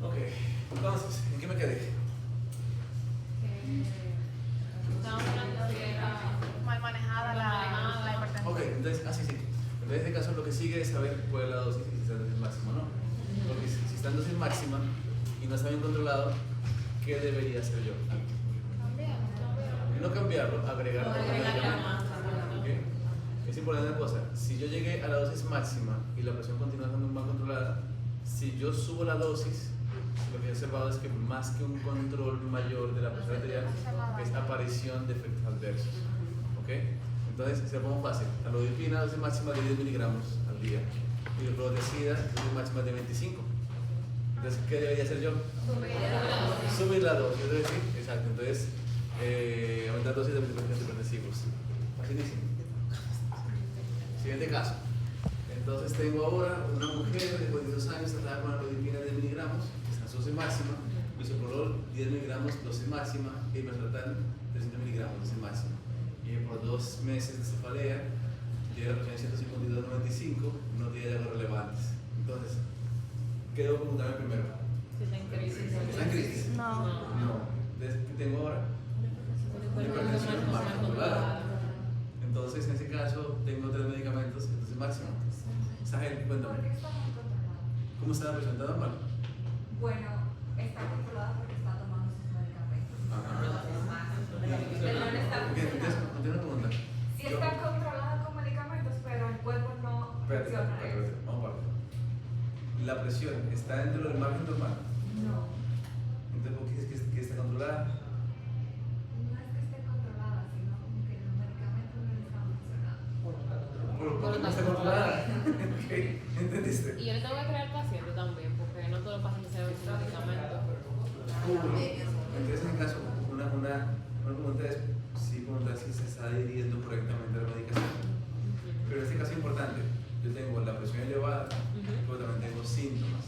Ok, entonces, ¿en qué me quedé? Estábamos hablando de Mal manejada la hipertensión. Ok, entonces, sí. En este caso lo que sigue es saber cuál es la dosis y si está en dosis máxima o no. Porque si está en dosis máxima y no está bien controlado, ¿qué debería hacer yo? No cambiarlo, agregarlo. ¿Ok? Es importante una cosa, si yo llegué a la dosis máxima y la presión continúa estando mal controlada, si yo subo la dosis, lo que he observado es que más que un control mayor de la presión arterial, es aparición de efectos adversos. ¿Ok? Entonces, se pongo fácil. La lodipina, dosis máxima de 10 miligramos al día. Y la fluoxetida, dosis máxima de 25. Entonces, ¿qué debería hacer yo? Subir la dosis. Es decir, exacto. Entonces, aumentar dosis de antihipertensivos. Facilísimo. Siguiente caso. Entonces, tengo ahora una mujer de 42 años tratada con la lodipina de 10 miligramos, que está en su dosis máxima, bisoprolol 10 miligramos, dosis máxima, y irbesartán 300 miligramos, dosis máxima. Y por 2 meses de cefalea, llega la presión 152/95, no tiene algo relevantes. Entonces, ¿qué debo preguntarme primero? Si está en crisis. ¿Está en crisis? No. No. Entonces, ¿qué tengo ahora? Una hipertensión mal controlada. Entonces, en ese caso, tengo 3 medicamentos, entonces máximo. Sahel, cuéntame. ¿Por qué está muy controlada? ¿Cómo está la presión? ¿Está normal? Bueno, está controlada porque está tomando sus medicamentos. Ajá. Pero no está Entonces, funcionando. continúa la pregunta. Sí está controlada con medicamentos, pero el cuerpo no funciona. Espérate, vamos a ver. La presión está dentro del margen normal. No. Entonces, ¿por qué dices que está controlada? No es que esté controlada, sino como que los medicamentos no le están funcionando. ¿Por qué no está controlada? Ok, ¿entendiste? Y yo le tengo que creer al paciente también, porque no todos los pacientes se ven sin medicamentos. Entonces, en el caso, una pregunta es si se está dirigiendo correctamente la medicación. Pero en este caso es importante. Yo tengo la presión elevada, pero también tengo síntomas.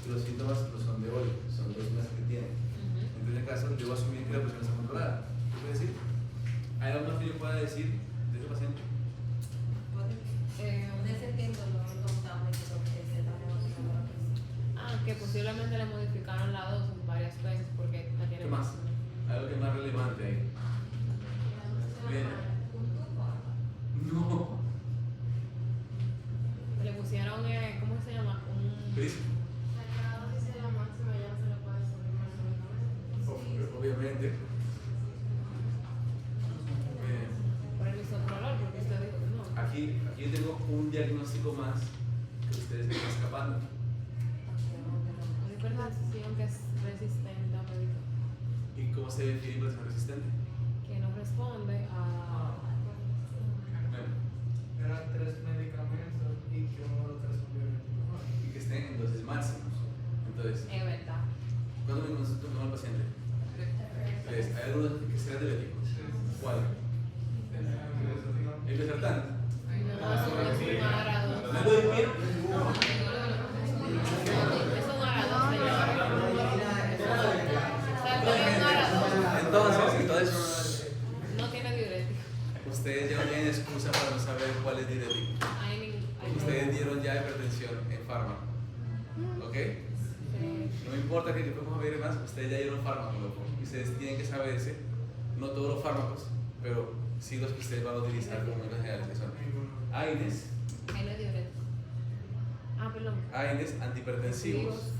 Y los síntomas no son de hoy, son 2 meses que tienen. Entonces, en el caso, yo voy a asumir que la presión está controlada. ¿Qué puede decir? ¿Hay algo más que yo pueda decir de este paciente? Puede ser que el dolor constante que se está rebotando la presión. Que posiblemente le modificaron la dosis varias veces porque la tiene ¿Qué más? Algo que es más relevante ahí. Bien. No. Le pusieron, ¿cómo se llama? Cris. Obviamente. Bien. Por el bisoprolol, porque usted dijo que no. Aquí yo tengo un diagnóstico más que ustedes me están escapando. Una hipertensión que es resistente a medicamentos, ¿Y cómo se define hipertensión resistente? que no responde a... Eran 3 medicamentos y que uno de los 3 son biológicos. Y que estén en dosis máximas. Entonces, Es verdad. ¿cuánto me consultó con el paciente? 3. ¿Hay alguno que sea diabético? ¿Cuál? ¿El irbesartán? No, eso no es un aradón. ¿No lo dije bien? Es un aradón, señor. Entonces, No tiene diurético. ustedes ya no tienen excusa para no saber cuál es diurético. Ustedes dieron ya hipertensión en fármaco. ¿Ok? No me importa que después vamos a ver más, ustedes ya dieron fármaco, loco. Y ustedes tienen que saberse, no todos los fármacos, pero sí los que ustedes van a utilizar como en generales, que son AINES, Ahí no es diurético. Perdón. AINES, antihipertensivos,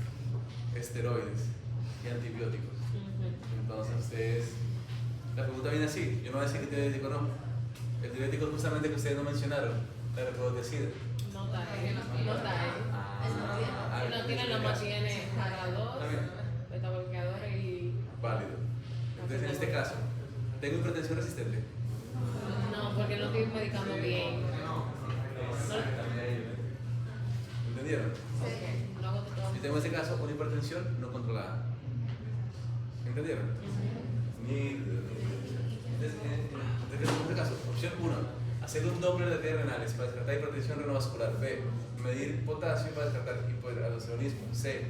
esteroides y antibióticos. Entonces ustedes, la pregunta viene así, yo no voy a decir que tiene diurético o no. El diurético es justamente que ustedes no mencionaron, la reproducticida. No está ahí. No está ahí. Si no tiene, nomás tiene aradón, betabloqueadores y... Válido. Entonces en este caso, ¿tengo hipertensión resistente? No, porque no estoy medicando bien. ¿Entendieron? Ok, lo hago todo. Yo tengo en este caso una hipertensión no controlada. ¿Entendieron? Entonces, en este caso, opción 1, hacer un Doppler de T renales para descartar hipertensión renovascular. B, medir potasio para descartar hipoaldosteronismo. C,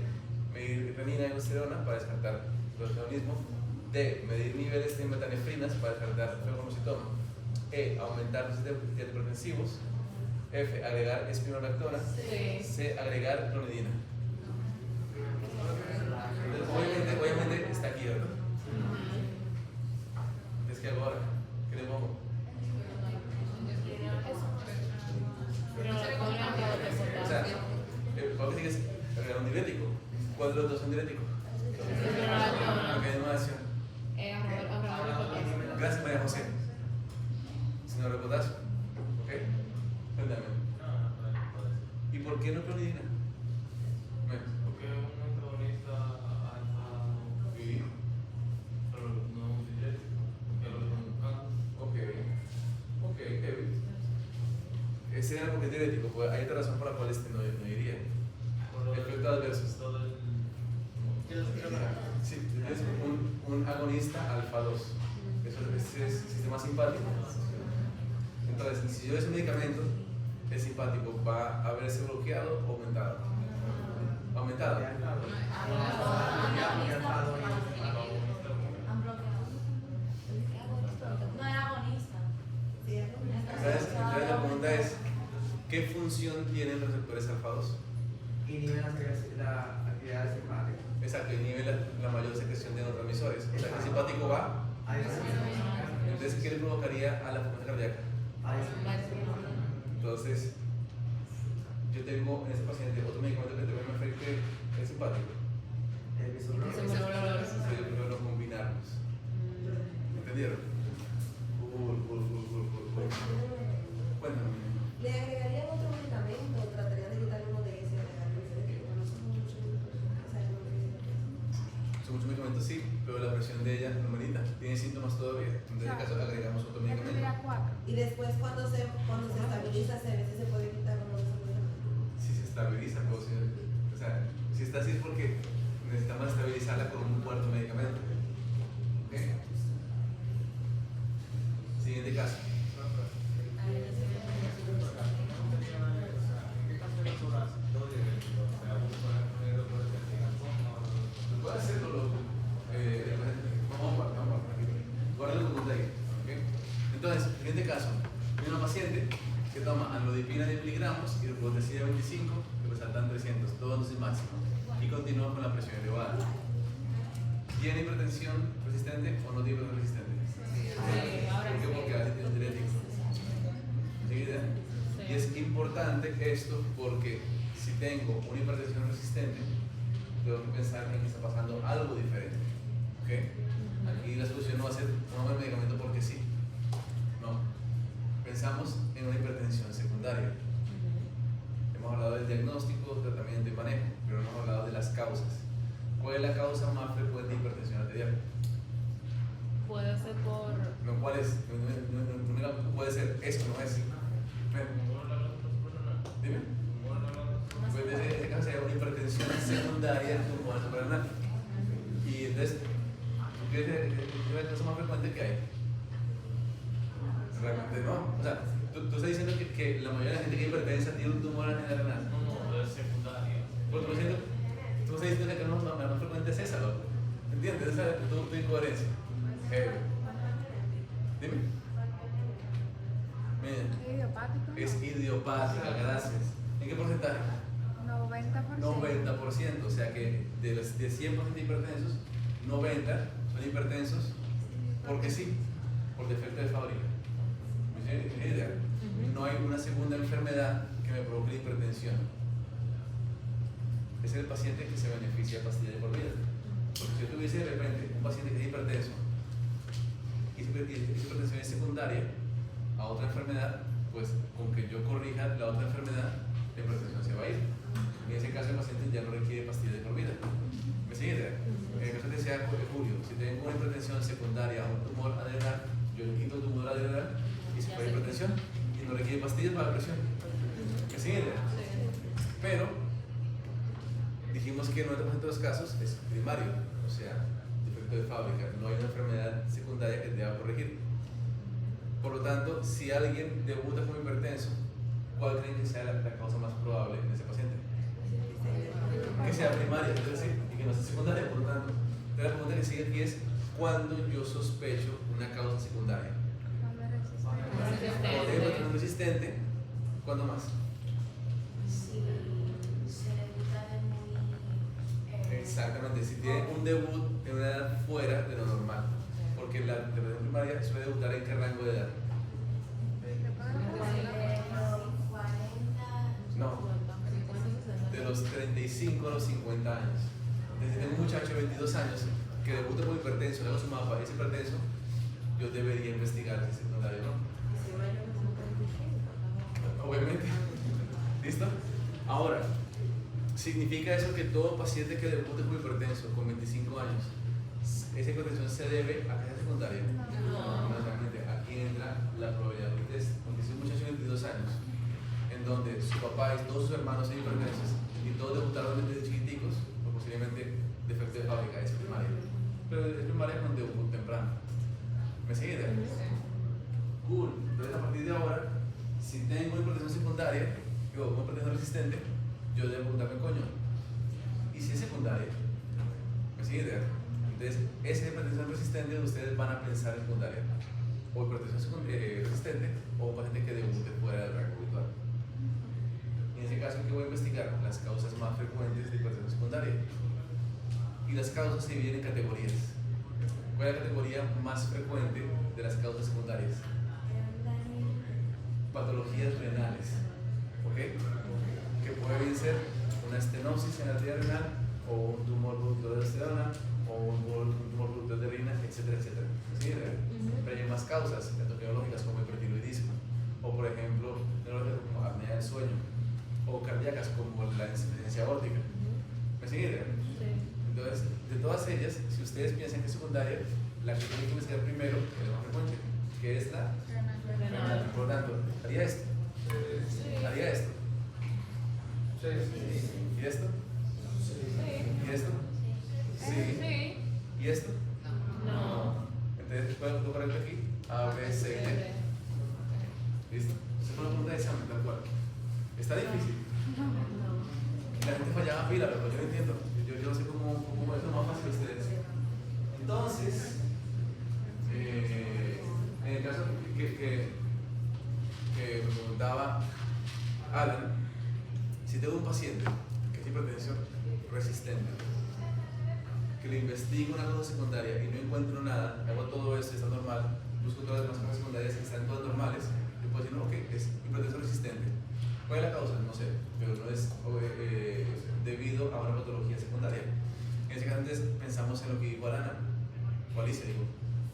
medir renina y aldosterona para descartar aldosteronismo. D, medir niveles de metanefrinas para descartar fibromuscitoma. E, aumentar los Obviamente está aquí, ¿verdad? Es que ahora, ¿qué le pongo? Pero no le ponen a O sea, ¿cuál que es un diurético? ¿Cuál de los dos son diuréticos? Ok, demasiado. Gracias, María José. Señor de potasio. ¿Ok? Cuéntame. ¿Y por qué no clonidina? Porque es un antagonista alfa, Sí. pero no es un diurético, que es lo que están buscando. Ok, Kevin. Ese era porque es diurético, pues hay otra razón por la cual no iría. Efecto adverso. Sí, es un agonista alfa 2. Eso es sistema simpático. Entonces, si yo doy ese medicamento, el simpático va a verse bloqueado o aumentado. Aumentado. No era agonista. Entonces, la pregunta es, ¿qué función tienen los receptores alfa 2? Inhiben la actividad simpática. Exacto, inhibe la mayor secreción de neurotransmisores. O sea, que el simpático va. Entonces, ¿qué le provocaría a la frecuencia cardíaca? Entonces, yo tengo en este paciente otro medicamento que también me afecte el simpático. Yo prefiero no combinarlos. ¿Entendieron? Cuéntame. ¿Le agregarían otro medicamento o tratarían de quitar uno de ese? No son muchos, o sea, no Son muchos medicamentos, sí, pero la presión de ella no merita. Tiene síntomas todavía. En este caso, agregamos otro medicamento. Y después, cuando se estabiliza, se puede quitar uno de esos medicamentos. Si se estabiliza, pues, o sea, si está así es porque necesitamos estabilizarla con un cuarto medicamento. ¿Ok? Siguiente caso. Puede hacerlo, vamos a guardar el punto ahí. ¿Okay? Entonces, siguiente caso, hay una paciente que toma amlodipina 10 miligramos y ribotesina 25, que resaltan 300, todo dosis máximo, y continúa con la presión elevada. ¿Tiene hipertensión resistente o no tiene hipertensión resistente? ¿Por qué? Porque hace tiene un diurético. Y es importante esto porque si tengo una hipertensión resistente, tengo que pensar en que está pasando algo diferente. ¿Okay? Aquí la solución no va a ser tomar el medicamento porque sí. No. Pensamos en una hipertensión secundaria. Hemos hablado del diagnóstico, tratamiento y manejo, pero no hemos hablado de las causas. ¿Cuál es la causa más frecuente de hipertensión arterial? Puede ser por. No, ¿cuál es? No, puede ser, esto no es. Dime. Pues en este caso sería una hipertensión secundaria del tumor suprarrenal. Y entonces, ¿qué es la cosa más frecuente que hay? Realmente no. O sea, tú estás diciendo que la mayoría de la gente que es hipertensa tiene un tumor renal. No, es secundaria. Tú estás diciendo que la más frecuente es esa, ¿no? ¿Entiendes? Esa es tu incoherencia. Dime. Es idiopática, gracias. ¿En qué porcentaje? 90%. 90%, o sea que de 100% hipertensos, 90 son hipertensos porque sí, por defecto de fábrica. ¿Me idea? No hay una segunda enfermedad que me provoque la hipertensión. Ese es el paciente que se beneficia de pastillas de por vida. Porque si yo tuviese de repente un paciente que es hipertenso y su hipertensión es secundaria a otra enfermedad, pues con que yo corrija la otra enfermedad, la hipertensión se va a ir. En ese caso el paciente ya no requiere pastillas de por vida. ¿Me sigue? En el caso que sea Julio, si tengo una hipertensión secundaria a un tumor adrenal, yo le quito el tumor adrenal y se fue hipertensión y no requiere pastillas para la presión. ¿Me sigue? Pero dijimos que en 90% de los casos es primario, o sea, defecto de fábrica, no hay una enfermedad secundaria que deba corregir. Por lo tanto, si alguien debuta como hipertenso, ¿cuál creen que sea la causa más probable en ese paciente? Que sea primaria, es decir, y que no sea secundaria. Por lo tanto, la pregunta que sigue aquí es: ¿cuándo yo sospecho una causa secundaria? Cuando tengo hipertensión resistente, ¿cuándo más? Si se debuta de muy Exactamente, si tiene un debut en una edad fuera de lo normal, porque la depresión primaria suele debutar en qué rango de edad. No, de los 35 a los 50 años. Desde tengo un muchacho de 22 años que debuta como hipertenso, le hago su mapa, es hipertenso, yo debería investigar si es secundario, ¿no? Obviamente. ¿Listo? Ahora, ¿significa eso que todo paciente que debute como hipertenso con 25 años, esa hipertensión se debe a que sea secundaria? No, realmente. Aquí entra la probabilidad del test. Porque si un muchacho de 22 años, en donde su papá y todos sus hermanos son hipertensos y todos debutaron desde chiquiticos, o posiblemente defecto de fábrica, es primaria. Pero es primaria con debut temprano. ¿Me siguen? Cool. Entonces, a partir de ahora, si tengo una hipertensión secundaria, yo una hipertensión resistente, yo debo preguntarme, coño, ¿y si es secundaria? ¿Me siguen? Entonces, esa hipertensión resistente donde ustedes van a pensar en secundaria, o hipertensión resistente, o un paciente que debute fuera del rango habitual. En ese caso, ¿qué voy a investigar? Las causas más frecuentes de hipertensión secundaria. Y las causas se dividen en categorías. ¿Cuál es la categoría más frecuente de las causas secundarias? Patologías renales, ¿ok? Que puede bien ser una estenosis en la arteria renal, o un tumor productor de aldosterona, o un tumor productor de orina, etcétera, etcétera. ¿Sí? Pero hay más causas endocrinologicas como hipertiroidismo, o por ejemplo, neurológicas como apnea del sueño, o cardíacas como la insuficiencia aórtica. ¿Me siguen? Entonces, de todas ellas, si ustedes piensan que es secundaria, la que tienen que investigar primero es la más frecuente, que es la renal. Por lo tanto, haría esto. Haría esto. ¿Y esto? ¿Y esto? Sí. ¿Y esto? No. Entonces, ¿puedo tocar esto aquí? A, B, C, D. ¿Listo? Esa es una pregunta de examen, tal cual. ¿Está difícil? La gente fallaba pila, pero yo no entiendo. Yo no sé cómo es lo más fácil de ustedes. Entonces, en el caso que me preguntaba Alan, si tengo un paciente que es hipertensión resistente, que le investigo una causa secundaria y no encuentro nada, hago todo esto, está normal, busco todas las demás causas secundarias que están todas normales, yo puedo decir, no, ok, es hipertensión resistente. ¿Cuál es la causa? No sé, pero no es debido a una patología secundaria. En ese caso, antes pensamos en lo que dijo Alana, o Alicia, digo,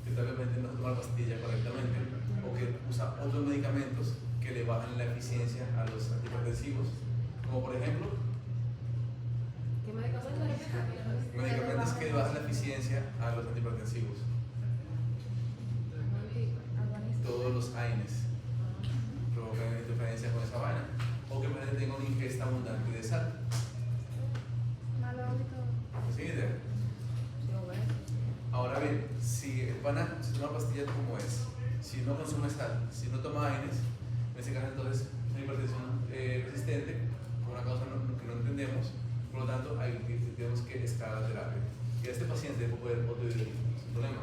que tal vez no se toma la pastilla correctamente, o que usa otros medicamentos que le bajan la eficiencia a los antihipertensivos, como por ejemplo, ¿qué medicamentos? medicamentos que le bajan la eficiencia a los antihipertensivos. Todos los AINES provocan interferencia con esa vaina, o que el paciente tenga una ingesta abundante de sal. ¿Sí? Ahora bien, si el pana se toma pastillas como es, si no consume sal, si no toma AINES, en ese caso entonces es una hipertensión resistente, por una causa que no entendemos, por lo tanto tenemos que escalar la terapia. Y a este paciente puede poner otro diurético, sin problema.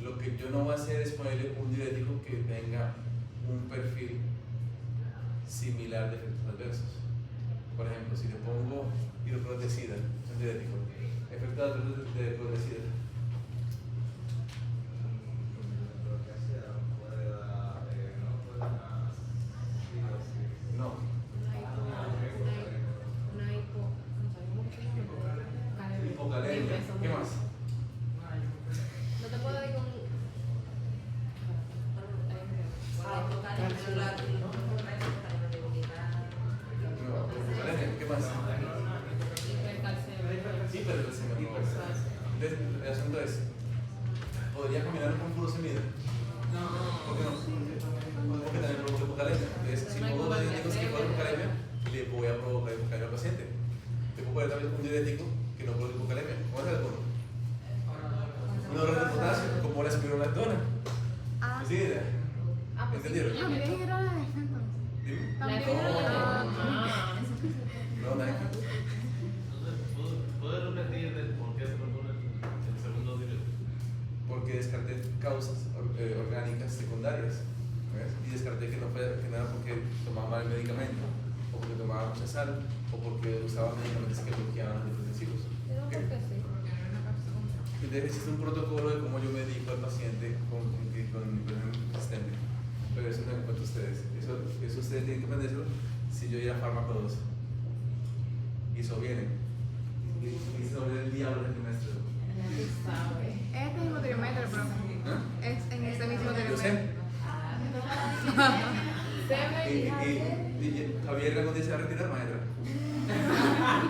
Lo que yo no voy a hacer es ponerle un diurético que tenga un perfil similar de efectos adversos. Por ejemplo, si le pongo hidroclorotesida, es un diurético, efectos adversos de hidroclorotesida. No. Hipocalemia. ¿Qué más? No te puedo decir con... ¿Qué más? Hipercalcemia. Entonces, el asunto es, ¿podría combinar con furosemida? No. ¿Por qué no? Porque también provoca hipocalemia. Entonces, si pongo dos diuréticos que provocan hipocalemia, le voy a provocar hipocalemia al paciente. Te puedo poner también un diurético que no provoca hipocalemia. ¿Cómo es el alguno? Un órgano de potasio, como la espirulactona. ¿Me sigue? ¿Entendieron? También era la defensa. ¿Dime? No, nada. Entonces, ¿puedes repetir de por qué se propone el segundo diurético? Porque descarté causas orgánicas secundarias, ¿ves? Y descarté que no era porque tomaba mal el medicamento o porque tomaba mucha sal, o porque usaba medicamentos que bloqueaban antihipertensivos. Yo creo que sí. Entonces existe un protocolo de cómo yo medico al paciente con hipertensión sistémica, pero eso no lo cuento a ustedes. Eso ustedes tienen que aprenderlo si yo ir a fármaco 2. Y eso viene. Y eso viene el diablo del trimestre. Este mismo trimestre, profe. Es en este mismo Yo trimestre. sé. Y Javier algún día se va a retirar, maestra.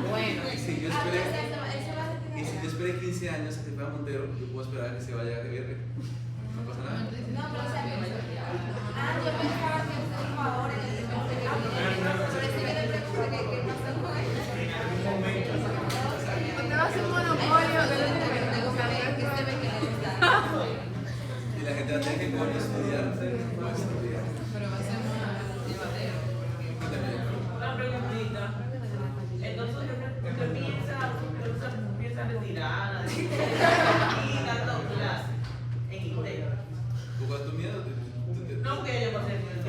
Bueno. Y si yo esperé 15 años a que fuera Montero, yo puedo esperar a que se vaya a Javier. No pasa nada. No, pero o sea, yo pensaba que usted dijo ahora en el trimestre que viene. Por eso yo le pregunto qué pasa con eso. Usted va a hacer un monopolio de los Y la gente va a tener que coño estudiar. No estudiar. Pero va a ser más llevadero. Una preguntita. Entonces, ¿usted piensa retirada y dando clases en inglés? ¿Tú cuál es tu miedo? No, porque yo pasé el tiempo.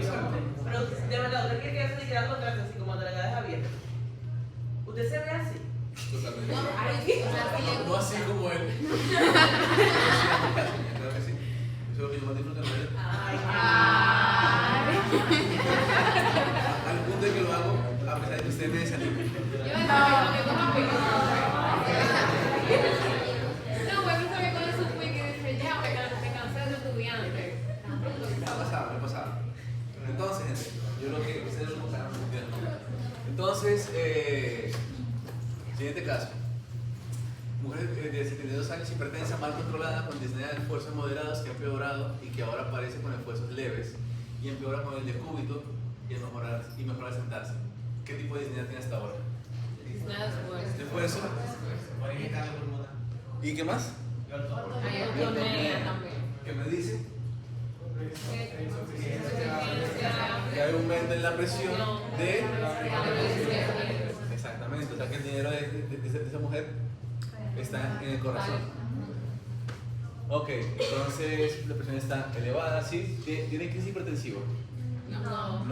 Pero de verdad, ¿usted quiere que seguir dando clases así como de la edad de Javier? ¿Usted se ve así? Totalmente. No, No así como él. Claro que sí. Eso es lo que yo más disfruto en la vida. Al punto de que lo hago a pesar de que ustedes me desanimen. No, pues eso que con eso fui que dije, ya, me cansé de estudiante. Me ha pasado. Entonces, gente, yo creo que ustedes lo saben muy bien. Entonces, siguiente caso. Mujer de 72 años, hipertensa, mal controlada, con disnea de esfuerzos moderados que ha empeorado y que ahora aparece con esfuerzos leves y empeora con el decúbito y mejora al sentarse. ¿Qué tipo de disnea tiene hasta ahora? Esfuerzo. ¿Y qué más? Hay autonomía también. ¿Qué me dice? Que hay aumento en la presión de... Exactamente, o sea que el dinero de esa mujer está en el corazón. Ok, entonces la presión está elevada, ¿sí? ¿Tiene crisis hipertensiva? No.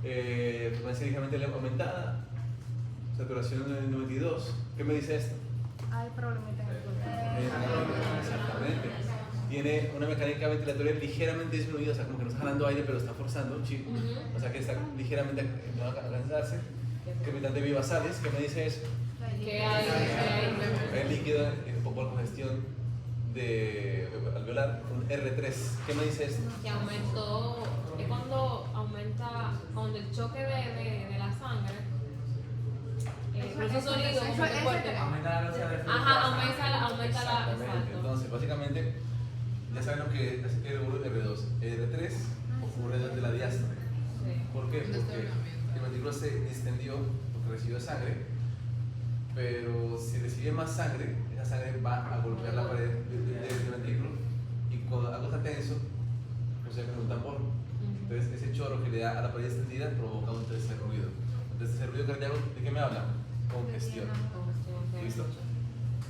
Frecuencia ligeramente aumentada, saturación en 92. ¿Qué me dice esto? Hay problemitas en el Exactamente. Tiene una mecánica ventilatoria ligeramente disminuida, o sea, como que no está jalando aire, pero está forzando, chico. O sea, que está ligeramente no va a cansarse. Capitante vivasales, ¿qué me dice eso? Que hay líquido, un poco de congestión de alveolar, un R3. ¿Qué me dice esto? que aumentó, es cuando aumenta, cuando el choque de la sangre, produce sonido muy fuerte. Aumenta la velocidad del flujo. Ajá, aumenta la, Exactamente. exacto. Entonces, básicamente, ya saben lo que es R1 y R2. R3 ocurre desde la diástole. Sí. ¿Por qué? Porque el ventrículo se distendió porque recibió sangre, pero si recibe más sangre, esa sangre va a golpear la pared del ventrículo y cuando algo está tenso, pues se como un tambor. Entonces ese chorro que le da a la pared extendida provoca un tercer ruido. Entonces ese ruido cardíaco, ¿de qué me habla? Congestión. ¿Listo?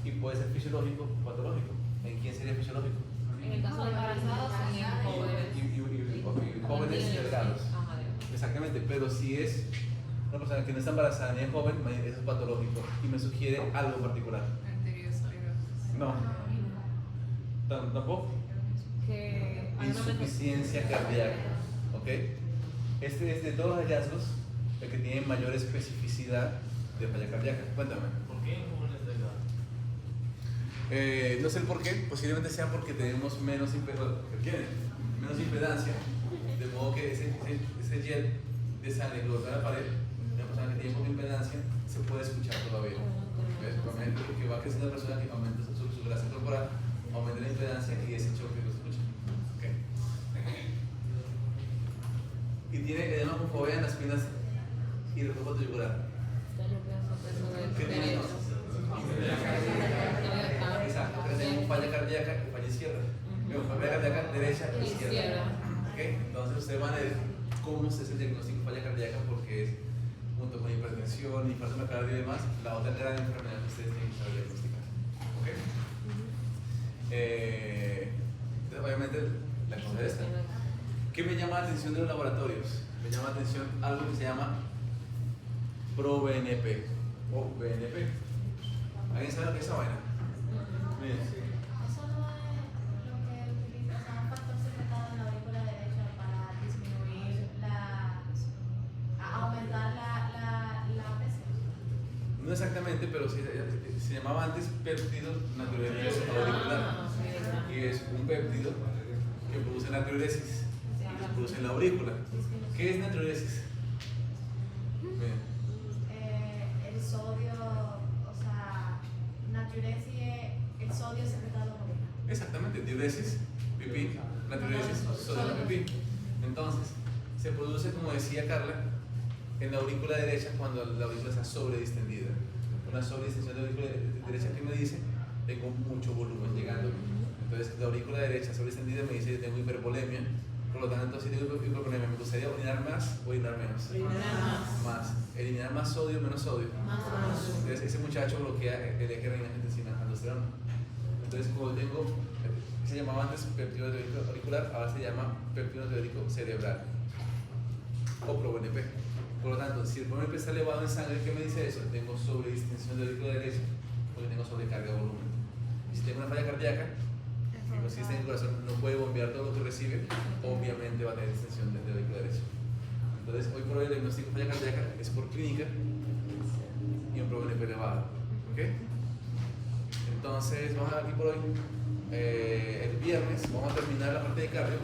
Y puede ser fisiológico o patológico. ¿En quién sería fisiológico? En el caso de embarazadas y en jóvenes. Y jóvenes delgados. Ajá, Exactamente, pero si es una persona que no está embarazada ni es joven, eso es patológico y me sugiere algo particular. No. Tampoco. que hay una Insuficiencia cardíaca. ¿Ok? Este es de todos los hallazgos el que tiene mayor especificidad de falla cardíaca. Cuéntame. ¿Por qué en jóvenes delgados? No sé el por qué, posiblemente sea porque tenemos menos impedancia, de modo que ese jet de sangre que golpea la pared, una persona que tiene poca impedancia, se puede escuchar todavía. ¿Ves? Porque va creciendo la persona que aumenta su grasa corporal, aumenta la impedancia y ese choque lo escucha. Okay. Y tiene edema con fobia en las piernas y reflujo yugular. ¿Qué tiene entonces? Exacto, tenemos falla cardíaca y falla izquierda. Falla cardíaca derecha y izquierda. ¿Okay? Entonces ustedes van a ver cómo se hace el diagnóstico de falla cardíaca porque es, junto con hipertensión, infarto miocardio y demás, la otra gran enfermedad que ustedes tienen que saber diagnosticar. ¿Okay? Entonces, obviamente, la cosa es esta. ¿Qué me llama la atención de los laboratorios? Me llama la atención algo que se llama ProBNP o BNP. ¿Alguien sabe qué es esa vaina? Miren. Eso no es lo que utiliza, o sea, un factor secretado en la aurícula derecha para disminuir aumentar la presión. No exactamente, pero se llamaba antes péptido natriurético auricular. Y es un péptido que produce natriuresis y se produce en la aurícula. ¿Qué es natriuresis? Miren. El sodio, o sea, natriuresis es el sodio secretado en la orina. Exactamente, diuresis, pipí, natriuresis, sodio pipí. Entonces, se produce, como decía Carla, en la aurícula derecha cuando la aurícula está sobredistendida. Una sobredistensión de la aurícula derecha que me dice, tengo mucho volumen llegando. Entonces, la aurícula derecha sobredistendida me dice, tengo hipervolemia. Por lo tanto, si tengo hipervolemia, me gustaría orinar más o orinar menos. Más. Eliminar más sodio o menos sodio. Entonces, ese muchacho bloquea el eje renina-angiotensina-aldosterona. Entonces, como tengo, se llamaba antes péptido natriurético auricular, ahora se llama péptido natriurético cerebral o ProBNP. Por lo tanto, si el ProBNP está elevado en sangre, ¿qué me dice eso? Tengo sobredistensión de la aurícula derecha porque tengo sobrecarga de volumen. Y si tengo una falla cardíaca, el sistema del corazón no puede bombear todo lo que recibe, obviamente va a tener distensión de la aurícula derecha. Entonces, hoy por hoy el diagnóstico de falla cardíaca es por clínica y un ProBNP elevado. ¿Ok? Entonces, vamos a ver aquí por hoy. El viernes vamos a terminar la parte de cardio.